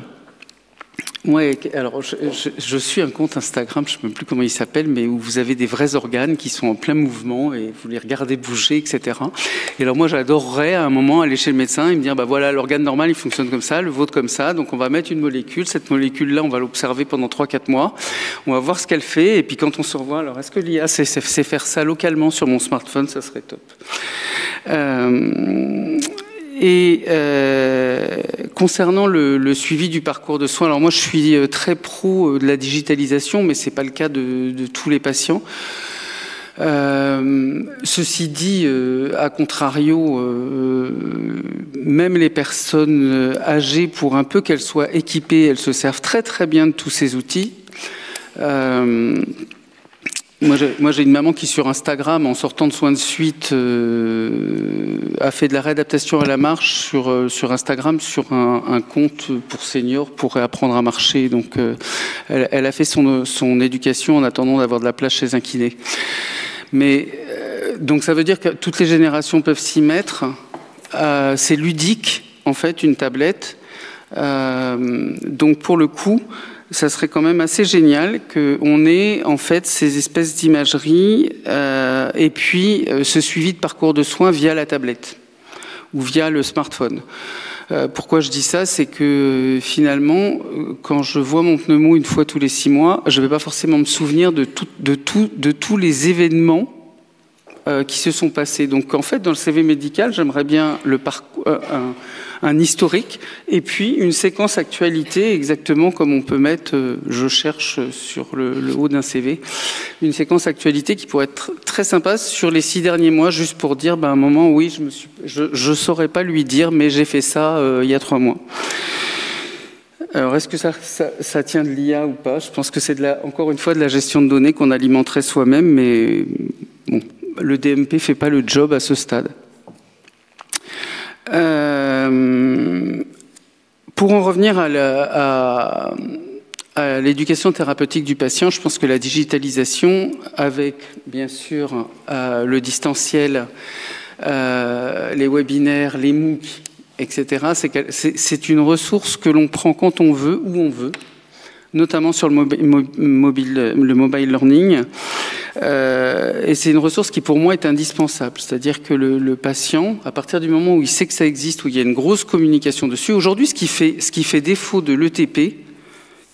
Ouais, alors je suis un compte Instagram, je ne sais même plus comment il s'appelle, mais où vous avez des vrais organes qui sont en plein mouvement et vous les regardez bouger, etc. Et alors moi j'adorerais à un moment aller chez le médecin et me dire bah voilà, l'organe normal il fonctionne comme ça, le vôtre comme ça, donc on va mettre une molécule, cette molécule-là on va l'observer pendant 3-4 mois, on va voir ce qu'elle fait, et puis quand on se revoit, alors est-ce que l'IA sait faire ça localement sur mon smartphone, ça serait top. Et concernant le suivi du parcours de soins, alors moi je suis très pro de la digitalisation, mais c'est pas le cas de tous les patients. Ceci dit, à contrario, même les personnes âgées, pour un peu qu'elles soient équipées, elles se servent très très bien de tous ces outils. Moi, j'ai une maman qui, sur Instagram, en sortant de soins de suite, a fait de la réadaptation à la marche sur Instagram, sur un compte pour seniors, pour réapprendre à marcher. Donc, elle a fait son éducation en attendant d'avoir de la place chez un kiné. Mais donc, ça veut dire que toutes les générations peuvent s'y mettre. C'est ludique, en fait, une tablette. Donc, pour le coup, ça serait quand même assez génial qu'on ait en fait ces espèces d'imagerie et puis ce suivi de parcours de soins via la tablette ou via le smartphone. Pourquoi je dis ça? C'est que finalement, quand je vois mon pneumo une fois tous les 6 mois, je ne vais pas forcément me souvenir de tous les événements qui se sont passés. Donc en fait, dans le CV médical, j'aimerais bien le parcours, un historique et puis une séquence actualité, exactement comme on peut mettre, je cherche sur le haut d'un CV, une séquence actualité qui pourrait être très sympa sur les 6 derniers mois, juste pour dire, à un moment, oui, je saurais pas lui dire, mais j'ai fait ça il y a 3 mois. Alors, est-ce que ça tient de l'IA ou pas? Je pense que c'est encore une fois de la gestion de données qu'on alimenterait soi-même, mais bon, le DMP fait pas le job à ce stade. Pour en revenir à l'éducation thérapeutique du patient, je pense que la digitalisation, avec bien sûr le distanciel, les webinaires, les MOOC, etc., c'est une ressource que l'on prend quand on veut, où on veut, notamment sur le mobile learning. Et c'est une ressource qui, pour moi, est indispensable. C'est-à-dire que le patient, à partir du moment où il sait que ça existe, où il y a une grosse communication dessus, aujourd'hui, ce qui fait défaut de l'ETP,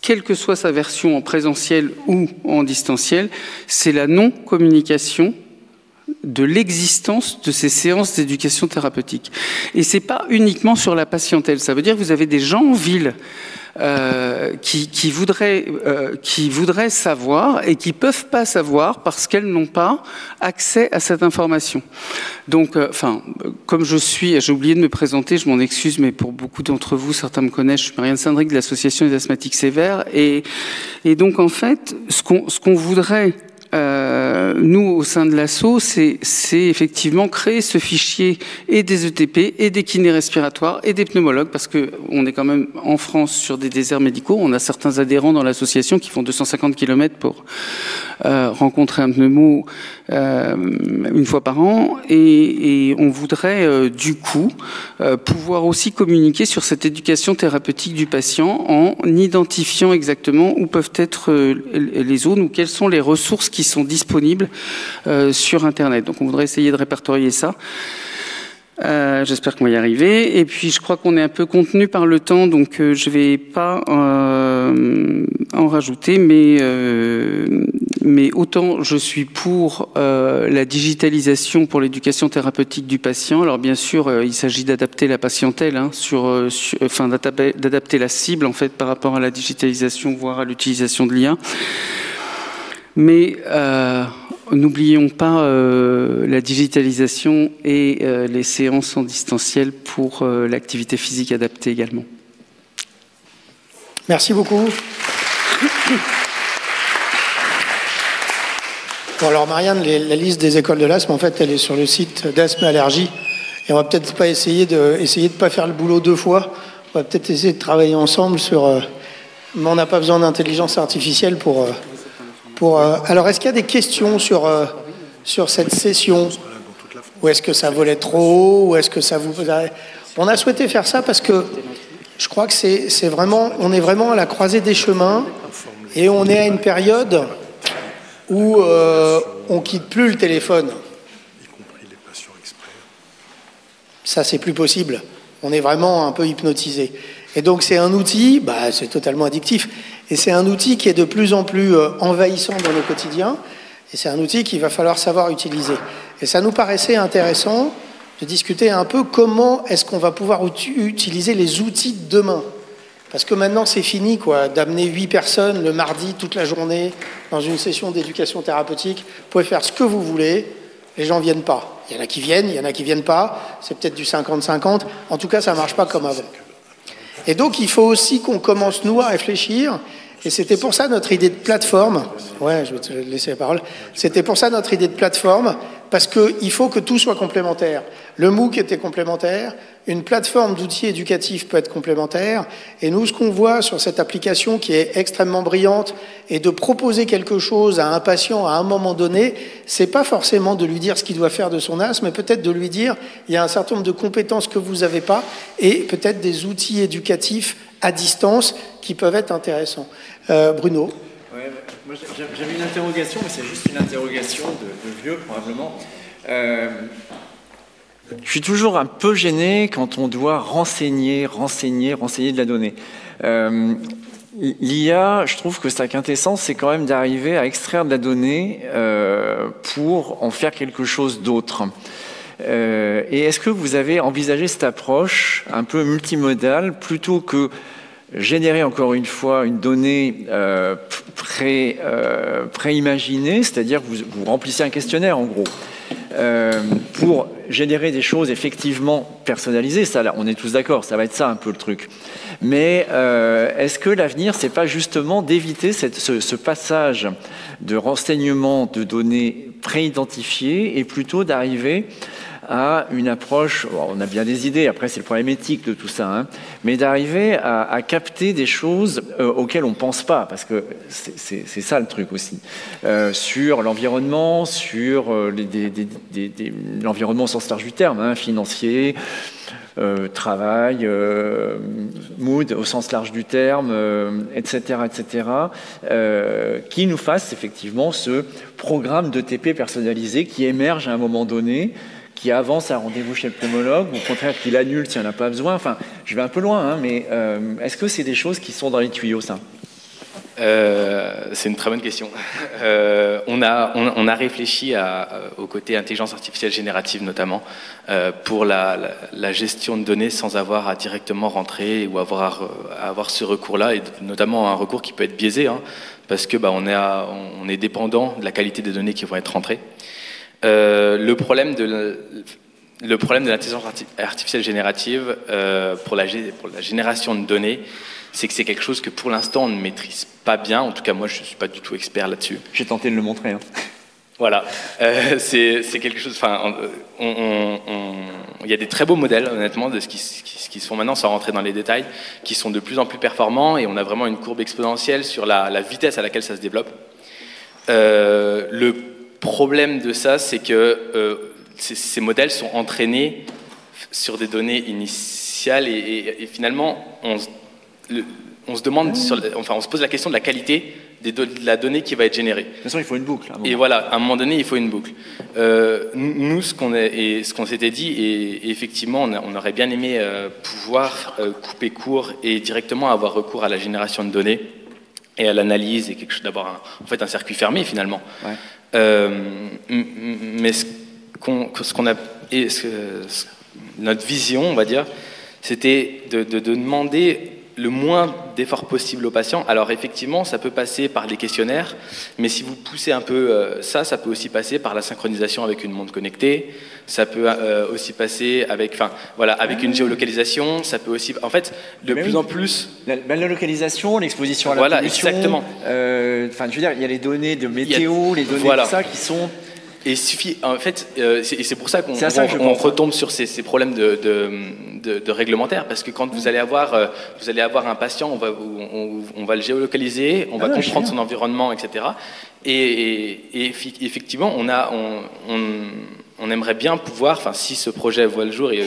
quelle que soit sa version en présentiel ou en distanciel, c'est la non-communication de l'existence de ces séances d'éducation thérapeutique. Et c'est pas uniquement sur la patientèle. Ça veut dire que vous avez des gens en ville qui voudraient savoir et qui peuvent pas savoir parce qu'elles n'ont pas accès à cette information. Donc, comme j'ai oublié de me présenter, je m'en excuse, mais pour beaucoup d'entre vous, certains me connaissent, je suis Marianne Sindrick de l'Association des asthmatiques sévères, et donc en fait, ce qu'on voudrait nous, au sein de l'asso, c'est effectivement créer ce fichier et des ETP, et des kinés respiratoires, et des pneumologues, parce qu'on est quand même en France sur des déserts médicaux. On a certains adhérents dans l'association qui font 250 km pour rencontrer un pneumo une fois par an, et on voudrait du coup pouvoir aussi communiquer sur cette éducation thérapeutique du patient en identifiant exactement où peuvent être les zones ou quelles sont les ressources qui sont disponibles sur Internet. Donc on voudrait essayer de répertorier ça. J'espère qu'on va y arriver. Et puis je crois qu'on est un peu contenu par le temps, donc je vais pas en rajouter, mais autant je suis pour la digitalisation pour l'éducation thérapeutique du patient. Alors bien sûr, il s'agit d'adapter la patientèle, d'adapter la cible en fait par rapport à la digitalisation, voire à l'utilisation de l'IA. Mais n'oublions pas la digitalisation et les séances en distanciel pour l'activité physique adaptée également. Merci beaucoup. Bon, alors Marianne, la liste des écoles de l'asthme, en fait, elle est sur le site d'Asthme Allergie. Et on va peut-être pas essayer de pas faire le boulot 2 fois. On va peut-être essayer de travailler ensemble sur... mais on n'a pas besoin d'intelligence artificielle pour alors, est-ce qu'il y a des questions sur cette session? Ou est-ce que ça volait trop haut? Ou est-ce que ça vous... On a souhaité faire ça parce que je crois que c'est vraiment... On est vraiment à la croisée des chemins et on est à une période où on quitte plus le téléphone. Ça, c'est plus possible. On est vraiment un peu hypnotisé. Et donc, c'est un outil, c'est totalement addictif, et c'est un outil qui est de plus en plus envahissant dans le quotidien, et c'est un outil qu'il va falloir savoir utiliser. Et ça nous paraissait intéressant de discuter un peu comment est-ce qu'on va pouvoir utiliser les outils de demain. Parce que maintenant, c'est fini, quoi, d'amener 8 personnes le mardi toute la journée dans une session d'éducation thérapeutique. Vous pouvez faire ce que vous voulez, les gens ne viennent pas. Il y en a qui viennent, il y en a qui ne viennent pas. C'est peut-être du 50-50. En tout cas, ça ne marche pas comme avant. Et donc, il faut aussi qu'on commence, nous, à réfléchir. Et c'était pour ça notre idée de plateforme. Ouais, je vais te laisser la parole. C'était pour ça notre idée de plateforme, parce qu'il faut que tout soit complémentaire. Le MOOC était complémentaire, une plateforme d'outils éducatifs peut être complémentaire, et nous, ce qu'on voit sur cette application qui est extrêmement brillante, et de proposer quelque chose à un patient à un moment donné, c'est pas forcément de lui dire ce qu'il doit faire de son asthme, mais peut-être de lui dire, il y a un certain nombre de compétences que vous n'avez pas, et peut-être des outils éducatifs à distance qui peuvent être intéressants. Bruno. Ouais, moi j'avais une interrogation, mais c'est juste une interrogation de vieux probablement. Je suis toujours un peu gêné quand on doit renseigner de la donnée. L'IA, je trouve que sa quintessence, c'est quand même d'arriver à extraire de la donnée pour en faire quelque chose d'autre. Et est-ce que vous avez envisagé cette approche un peu multimodale plutôt que générer encore une fois une donnée pré-imaginée, c'est-à-dire que vous remplissez un questionnaire en gros, pour générer des choses effectivement personnalisées, ça là, on est tous d'accord, ça va être ça un peu le truc. Mais est-ce que l'avenir, c'est pas justement d'éviter ce passage de renseignements de données pré-identifiées et plutôt d'arriver à une approche, on a bien des idées, après c'est le problème éthique de tout ça, hein, mais d'arriver à capter des choses auxquelles on ne pense pas, parce que c'est ça le truc aussi, sur l'environnement, sur l'environnement au sens large du terme, hein, financier, travail, mood au sens large du terme, etc., qui nous fasse effectivement ce programme d'ETP personnalisé qui émerge à un moment donné, qui avance à rendez-vous chez le pneumologue, ou au contraire qui l'annule s'il n'y en a pas besoin. Enfin, je vais un peu loin, hein, mais est-ce que c'est des choses qui sont dans les tuyaux, ça ? C'est une très bonne question. On a réfléchi au côté intelligence artificielle générative notamment pour la gestion de données sans avoir à directement rentrer ou avoir ce recours-là, et notamment un recours qui peut être biaisé, hein, parce que on est dépendant de la qualité des données qui vont être rentrées. Le problème de l'intelligence artificielle générative pour la génération de données, c'est que c'est quelque chose que pour l'instant on ne maîtrise pas bien. En tout cas, moi je ne suis pas du tout expert là-dessus. J'ai tenté de le montrer. Hein. Voilà, c'est quelque chose. Enfin, il y a des très beaux modèles, honnêtement, de ce qui se font maintenant, sans rentrer dans les détails, qui sont de plus en plus performants, et on a vraiment une courbe exponentielle sur la vitesse à laquelle ça se développe. Le problème de ça, c'est que ces modèles sont entraînés sur des données initiales, et finalement, on se demande, on se pose la question de la qualité de la donnée qui va être générée. De toute façon, il faut une boucle. Et voilà, à un moment donné, il faut une boucle. Nous, ce qu'on s'était dit, et effectivement, on aurait bien aimé pouvoir couper court et directement avoir recours à la génération de données et à l'analyse, et d'avoir un circuit fermé finalement. Ouais. Mais notre vision, on va dire, c'était de demander le moins d'efforts possible aux patients. Alors effectivement, ça peut passer par les questionnaires, mais si vous poussez un peu ça peut aussi passer par la synchronisation avec une montre connectée, ça peut aussi passer avec une géolocalisation, ça peut aussi... En fait, plus en plus... La localisation, l'exposition à la pollution... Exactement. Je veux dire, il y a les données de météo, les données de ça qui sont... Et il suffit, en fait, et c'est pour ça qu'on retombe sur ces problèmes de réglementaire, parce que quand vous allez avoir un patient, on va le géolocaliser, on va comprendre son environnement, etc. Et effectivement, on aimerait bien pouvoir, si ce projet voit le jour, et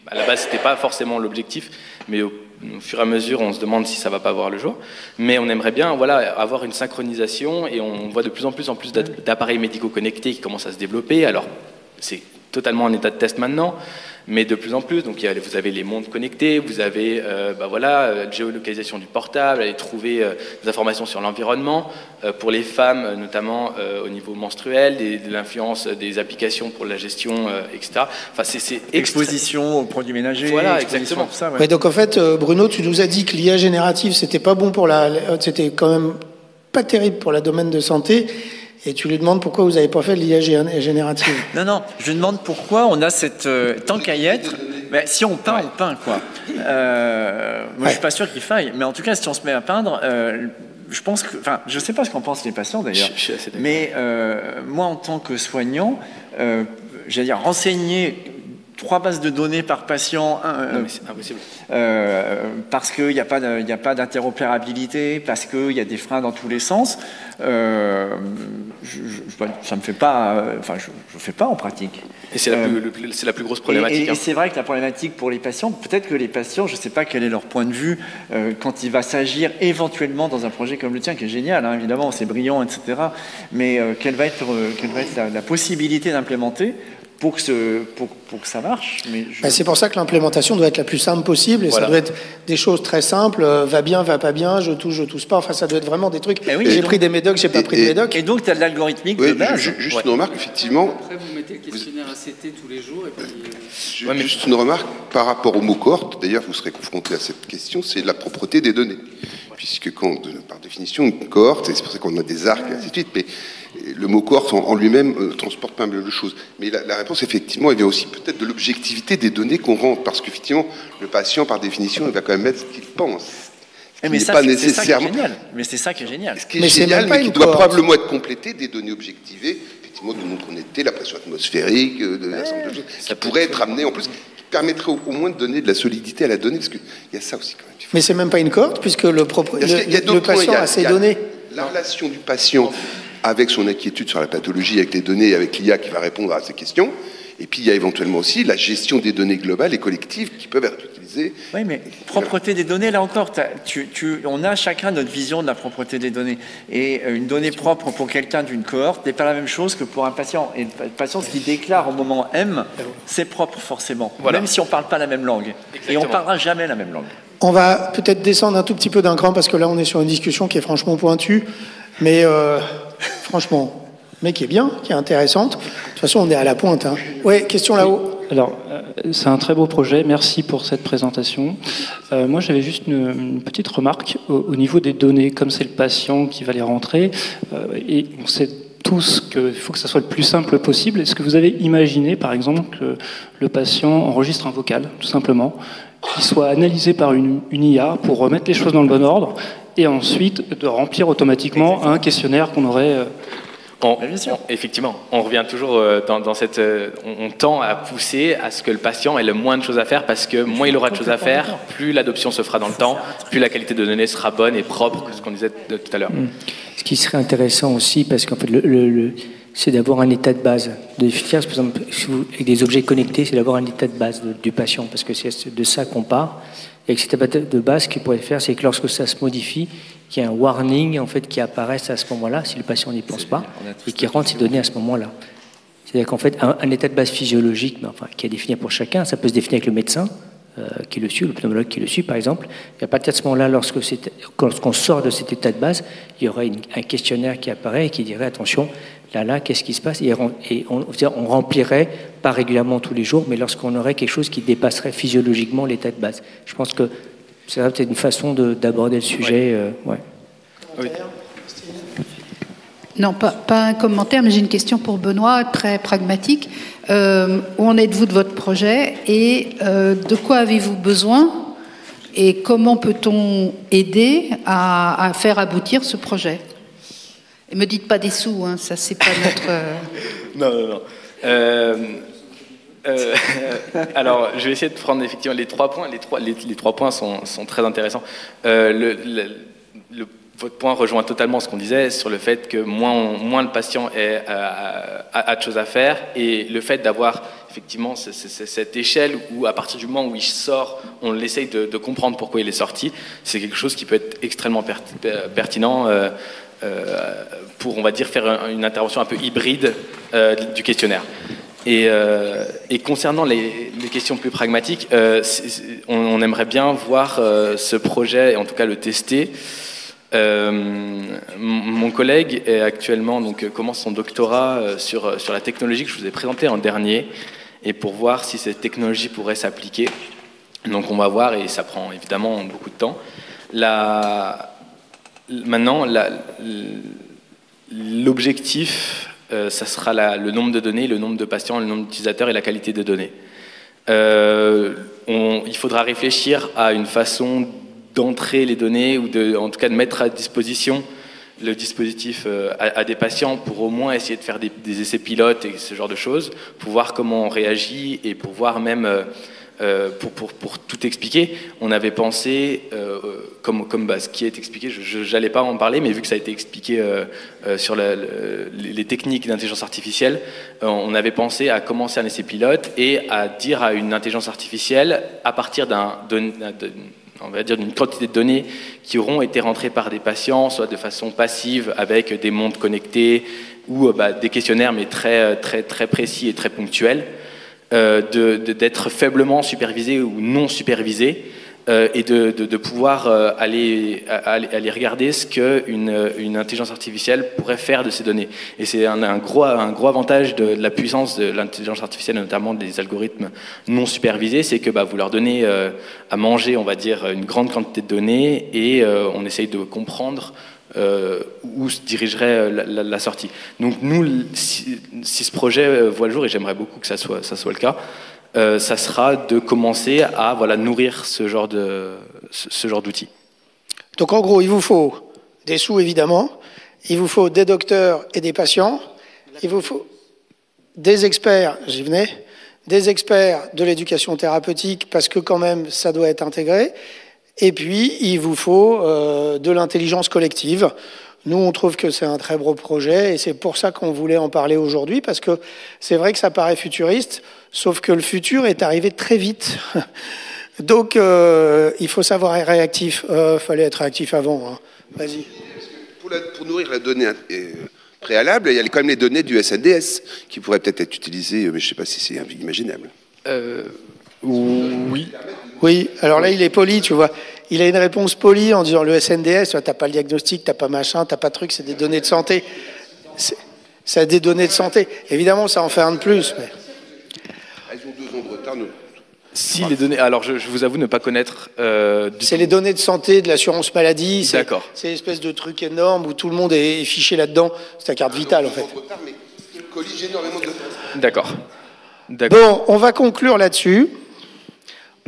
à la base c'était pas forcément l'objectif, mais au fur et à mesure on se demande si ça va pas voir le jour, mais on aimerait bien avoir une synchronisation, et on voit de plus en plus d'appareils médicaux connectés qui commencent à se développer. Alors c'est totalement en état de test maintenant, mais de plus en plus. Donc vous avez les montres connectées, vous avez la géolocalisation du portable, aller trouver des informations sur l'environnement, pour les femmes notamment au niveau menstruel, de l'influence des applications pour la gestion, etc. Enfin, c'est exposition aux produits ménagers. Voilà, exactement. Tout ça, ouais. Ouais, donc en fait, Bruno, tu nous as dit que l'IA générative, c'était pas bon pour c'était quand même pas terrible pour le domaine de santé. Et tu lui demandes pourquoi vous n'avez pas fait de l'IA générative. Non, je lui demande pourquoi on a cette... tant qu'à y être, mais si on peint, on peint, quoi. Moi, je suis pas sûr qu'il faille, mais en tout cas, si on se met à peindre, je pense que... Enfin, je sais pas ce qu'en pensent les patients, d'ailleurs. Je suis assez d'accord. Mais moi, en tant que soignant, j'allais dire, renseigner 3 bases de données par patient, non, mais c'est impossible. parce qu'il n'y a pas d'interopérabilité, parce qu'il y a des freins dans tous les sens, ça me fait pas, je fais pas en pratique. Et c'est la plus grosse problématique. Et c'est vrai que la problématique pour les patients, peut-être que les patients, je ne sais pas quel est leur point de vue quand il va s'agir éventuellement dans un projet comme le tien, qui est génial, hein, évidemment, c'est brillant, etc. Mais quelle va être la possibilité d'implémenter pour que ça marche. C'est pour ça que l'implémentation doit être la plus simple possible, et ça doit être des choses très simples, va bien, va pas bien, je touche pas, enfin ça doit être vraiment des trucs, j'ai pris des médocs, j'ai pas pris de médocs. Et donc tu as de l'algorithmique de base. Juste une remarque, effectivement. Après vous mettez le questionnaire ACT tous les jours, et puis... Juste une remarque par rapport au mot cohorte, d'ailleurs vous serez confronté à cette question, c'est la propreté des données. Puisque par définition, une cohorte, et c'est pour ça qu'on a des arcs, et ainsi de suite, mais le mot cohorte en lui-même transporte pas mal de choses. Mais la réponse, effectivement, elle vient aussi peut-être de l'objectivité des données qu'on rentre, parce qu'effectivement, le patient, par définition, il va quand même mettre ce qu'il pense. Mais ça, c'est nécessairement... c'est ça qui est génial. Ce qui est génial, mais qui doit probablement être complété des données objectivées, effectivement, de notre honnêteté, la pression atmosphérique, de l'ensemble de choses, qui pourraient être amenées en plus, qui permettraient au moins de donner de la solidité à la donnée, parce qu'il y a ça aussi quand même. Mais c'est même pas une cohorte, puisque le patient a ses données. La relation du patient avec son inquiétude sur la pathologie, avec les données, avec l'IA qui va répondre à ces questions. Et puis il y a éventuellement aussi la gestion des données globales et collectives qui peuvent être utilisées. Oui, mais propreté des données, là encore, on a chacun notre vision de la propreté des données. Et une donnée propre pour quelqu'un d'une cohorte n'est pas la même chose que pour un patient. Et le patient, ce qu'il déclare au moment M, c'est propre forcément, même si on ne parle pas la même langue. Exactement. Et on ne parlera jamais la même langue. On va peut-être descendre un tout petit peu d'un cran, parce que là on est sur une discussion qui est franchement pointue, mais franchement... mais qui est bien, qui est intéressante. De toute façon, on est à la pointe. Hein. Oui, question là-haut. Alors, c'est un très beau projet. Merci pour cette présentation. Moi, j'avais juste une petite remarque au niveau des données. Comme c'est le patient qui va les rentrer, et on sait tous qu'il faut que ça soit le plus simple possible. Est-ce que vous avez imaginé, par exemple, que le patient enregistre un vocal, tout simplement, qui soit analysé par une IA pour remettre les choses dans le bon ordre, et ensuite de remplir automatiquement un questionnaire qu'on aurait... Effectivement, on revient toujours dans cette... On tend à pousser à ce que le patient ait le moins de choses à faire, parce que moins il aura de choses à faire, plus l'adoption se fera dans le temps, plus la qualité de données sera bonne et propre, ce qu'on disait tout à l'heure. Ce qui serait intéressant aussi, parce qu'en fait, c'est d'avoir un état de base. Par exemple, avec des objets connectés, c'est d'avoir un état de base du patient, parce que c'est de ça qu'on part. Et cet état de base, ce qu'il pourrait faire, c'est que lorsque ça se modifie, qu'il y ait un warning en fait, qui apparaisse à ce moment-là, si le patient n'y pense pas, et qui rentre ces données à ce moment-là. C'est-à-dire qu'en fait, un état de base physiologique, mais enfin, qui est défini pour chacun, ça peut se définir avec le médecin qui le suit, le pneumologue qui le suit, par exemple. Et à partir de ce moment-là, lorsqu'on sort de cet état de base, il y aurait un questionnaire qui apparaît et qui dirait, attention, là, qu'est-ce qui se passe ? Et on remplirait, pas régulièrement tous les jours, mais lorsqu'on aurait quelque chose qui dépasserait physiologiquement l'état de base. Je pense que c'est peut-être une façon d'aborder le sujet. Oui. Non, pas un commentaire, mais j'ai une question pour Benoît, très pragmatique. Où en êtes-vous de votre projet et de quoi avez-vous besoin et comment peut-on aider à faire aboutir ce projet ? Et me dites pas des sous, hein, ça c'est pas notre... Non. Alors, je vais essayer de prendre effectivement les 3 points. Les 3 points sont très intéressants. Votre point rejoint totalement ce qu'on disait sur le fait que moins le patient a de choses à faire, et le fait d'avoir effectivement cette échelle où à partir du moment où il sort, on essaye de comprendre pourquoi il est sorti, c'est quelque chose qui peut être extrêmement pertinent pour, on va dire, faire une intervention un peu hybride du questionnaire. Et concernant les questions plus pragmatiques, on aimerait bien voir ce projet, et en tout cas le tester. Mon collègue est actuellement, commence son doctorat sur la technologie que je vous ai présentée en dernier, et pour voir si cette technologie pourrait s'appliquer. Donc on va voir, et ça prend évidemment beaucoup de temps. Maintenant, l'objectif, ça sera le nombre de données, le nombre de patients, le nombre d'utilisateurs et la qualité des données. Il faudra réfléchir à une façon d'entrer les données, ou en tout cas de mettre à disposition le dispositif à des patients pour au moins essayer de faire des essais pilotes et ce genre de choses, pour voir comment on réagit et pour voir même, pour tout expliquer, on avait pensé, comme ce qui est expliqué, je n'allais pas en parler, mais vu que ça a été expliqué sur les techniques d'intelligence artificielle, on avait pensé à commencer un essai pilote et à dire à une intelligence artificielle, à partir on va dire d'une quantité de données qui auront été rentrées par des patients, soit de façon passive avec des montres connectées ou des questionnaires, mais très, très, très précis et très ponctuels, d'être faiblement supervisés ou non supervisés, et de pouvoir aller regarder ce qu'une intelligence artificielle pourrait faire de ces données. Et c'est un gros avantage de la puissance de l'intelligence artificielle, notamment des algorithmes non supervisés, c'est que vous leur donnez à manger, on va dire, une grande quantité de données, et on essaye de comprendre où se dirigerait la sortie. Donc nous, si ce projet voit le jour, et j'aimerais beaucoup que ça soit le cas, ça sera de commencer à nourrir ce genre d'outils. Donc en gros, il vous faut des sous évidemment, il vous faut des docteurs et des patients, il vous faut des experts, j'y venais, des experts de l'éducation thérapeutique parce que quand même ça doit être intégré, et puis il vous faut de l'intelligence collective. Nous, on trouve que c'est un très beau projet et c'est pour ça qu'on voulait en parler aujourd'hui, parce que c'est vrai que ça paraît futuriste, sauf que le futur est arrivé très vite. Donc, il faut savoir être réactif. Fallait être réactif avant. Hein. Vas-y. Pour nourrir la donnée préalable, il y a quand même les données du SNDS qui pourraient peut-être être utilisées, mais je ne sais pas si c'est imaginable. Oui. Oui, alors là, il est poli, tu vois. Il a une réponse polie en disant le SNDS, tu n'as pas le diagnostic, tu n'as pas machin, tu n'as pas de truc, c'est des données de santé. C'est des données de santé. Évidemment, ça en fait un de plus. Mais... Elles ont 2 ans de retard. Si les données, alors je vous avoue ne pas connaître. C'est les données de santé de l'assurance maladie. D'accord. C'est une espèce de truc énorme où tout le monde est fiché là-dedans. C'est ta carte vitale en fait. D'accord. Bon, on va conclure là-dessus.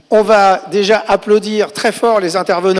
On va déjà applaudir très fort les intervenants.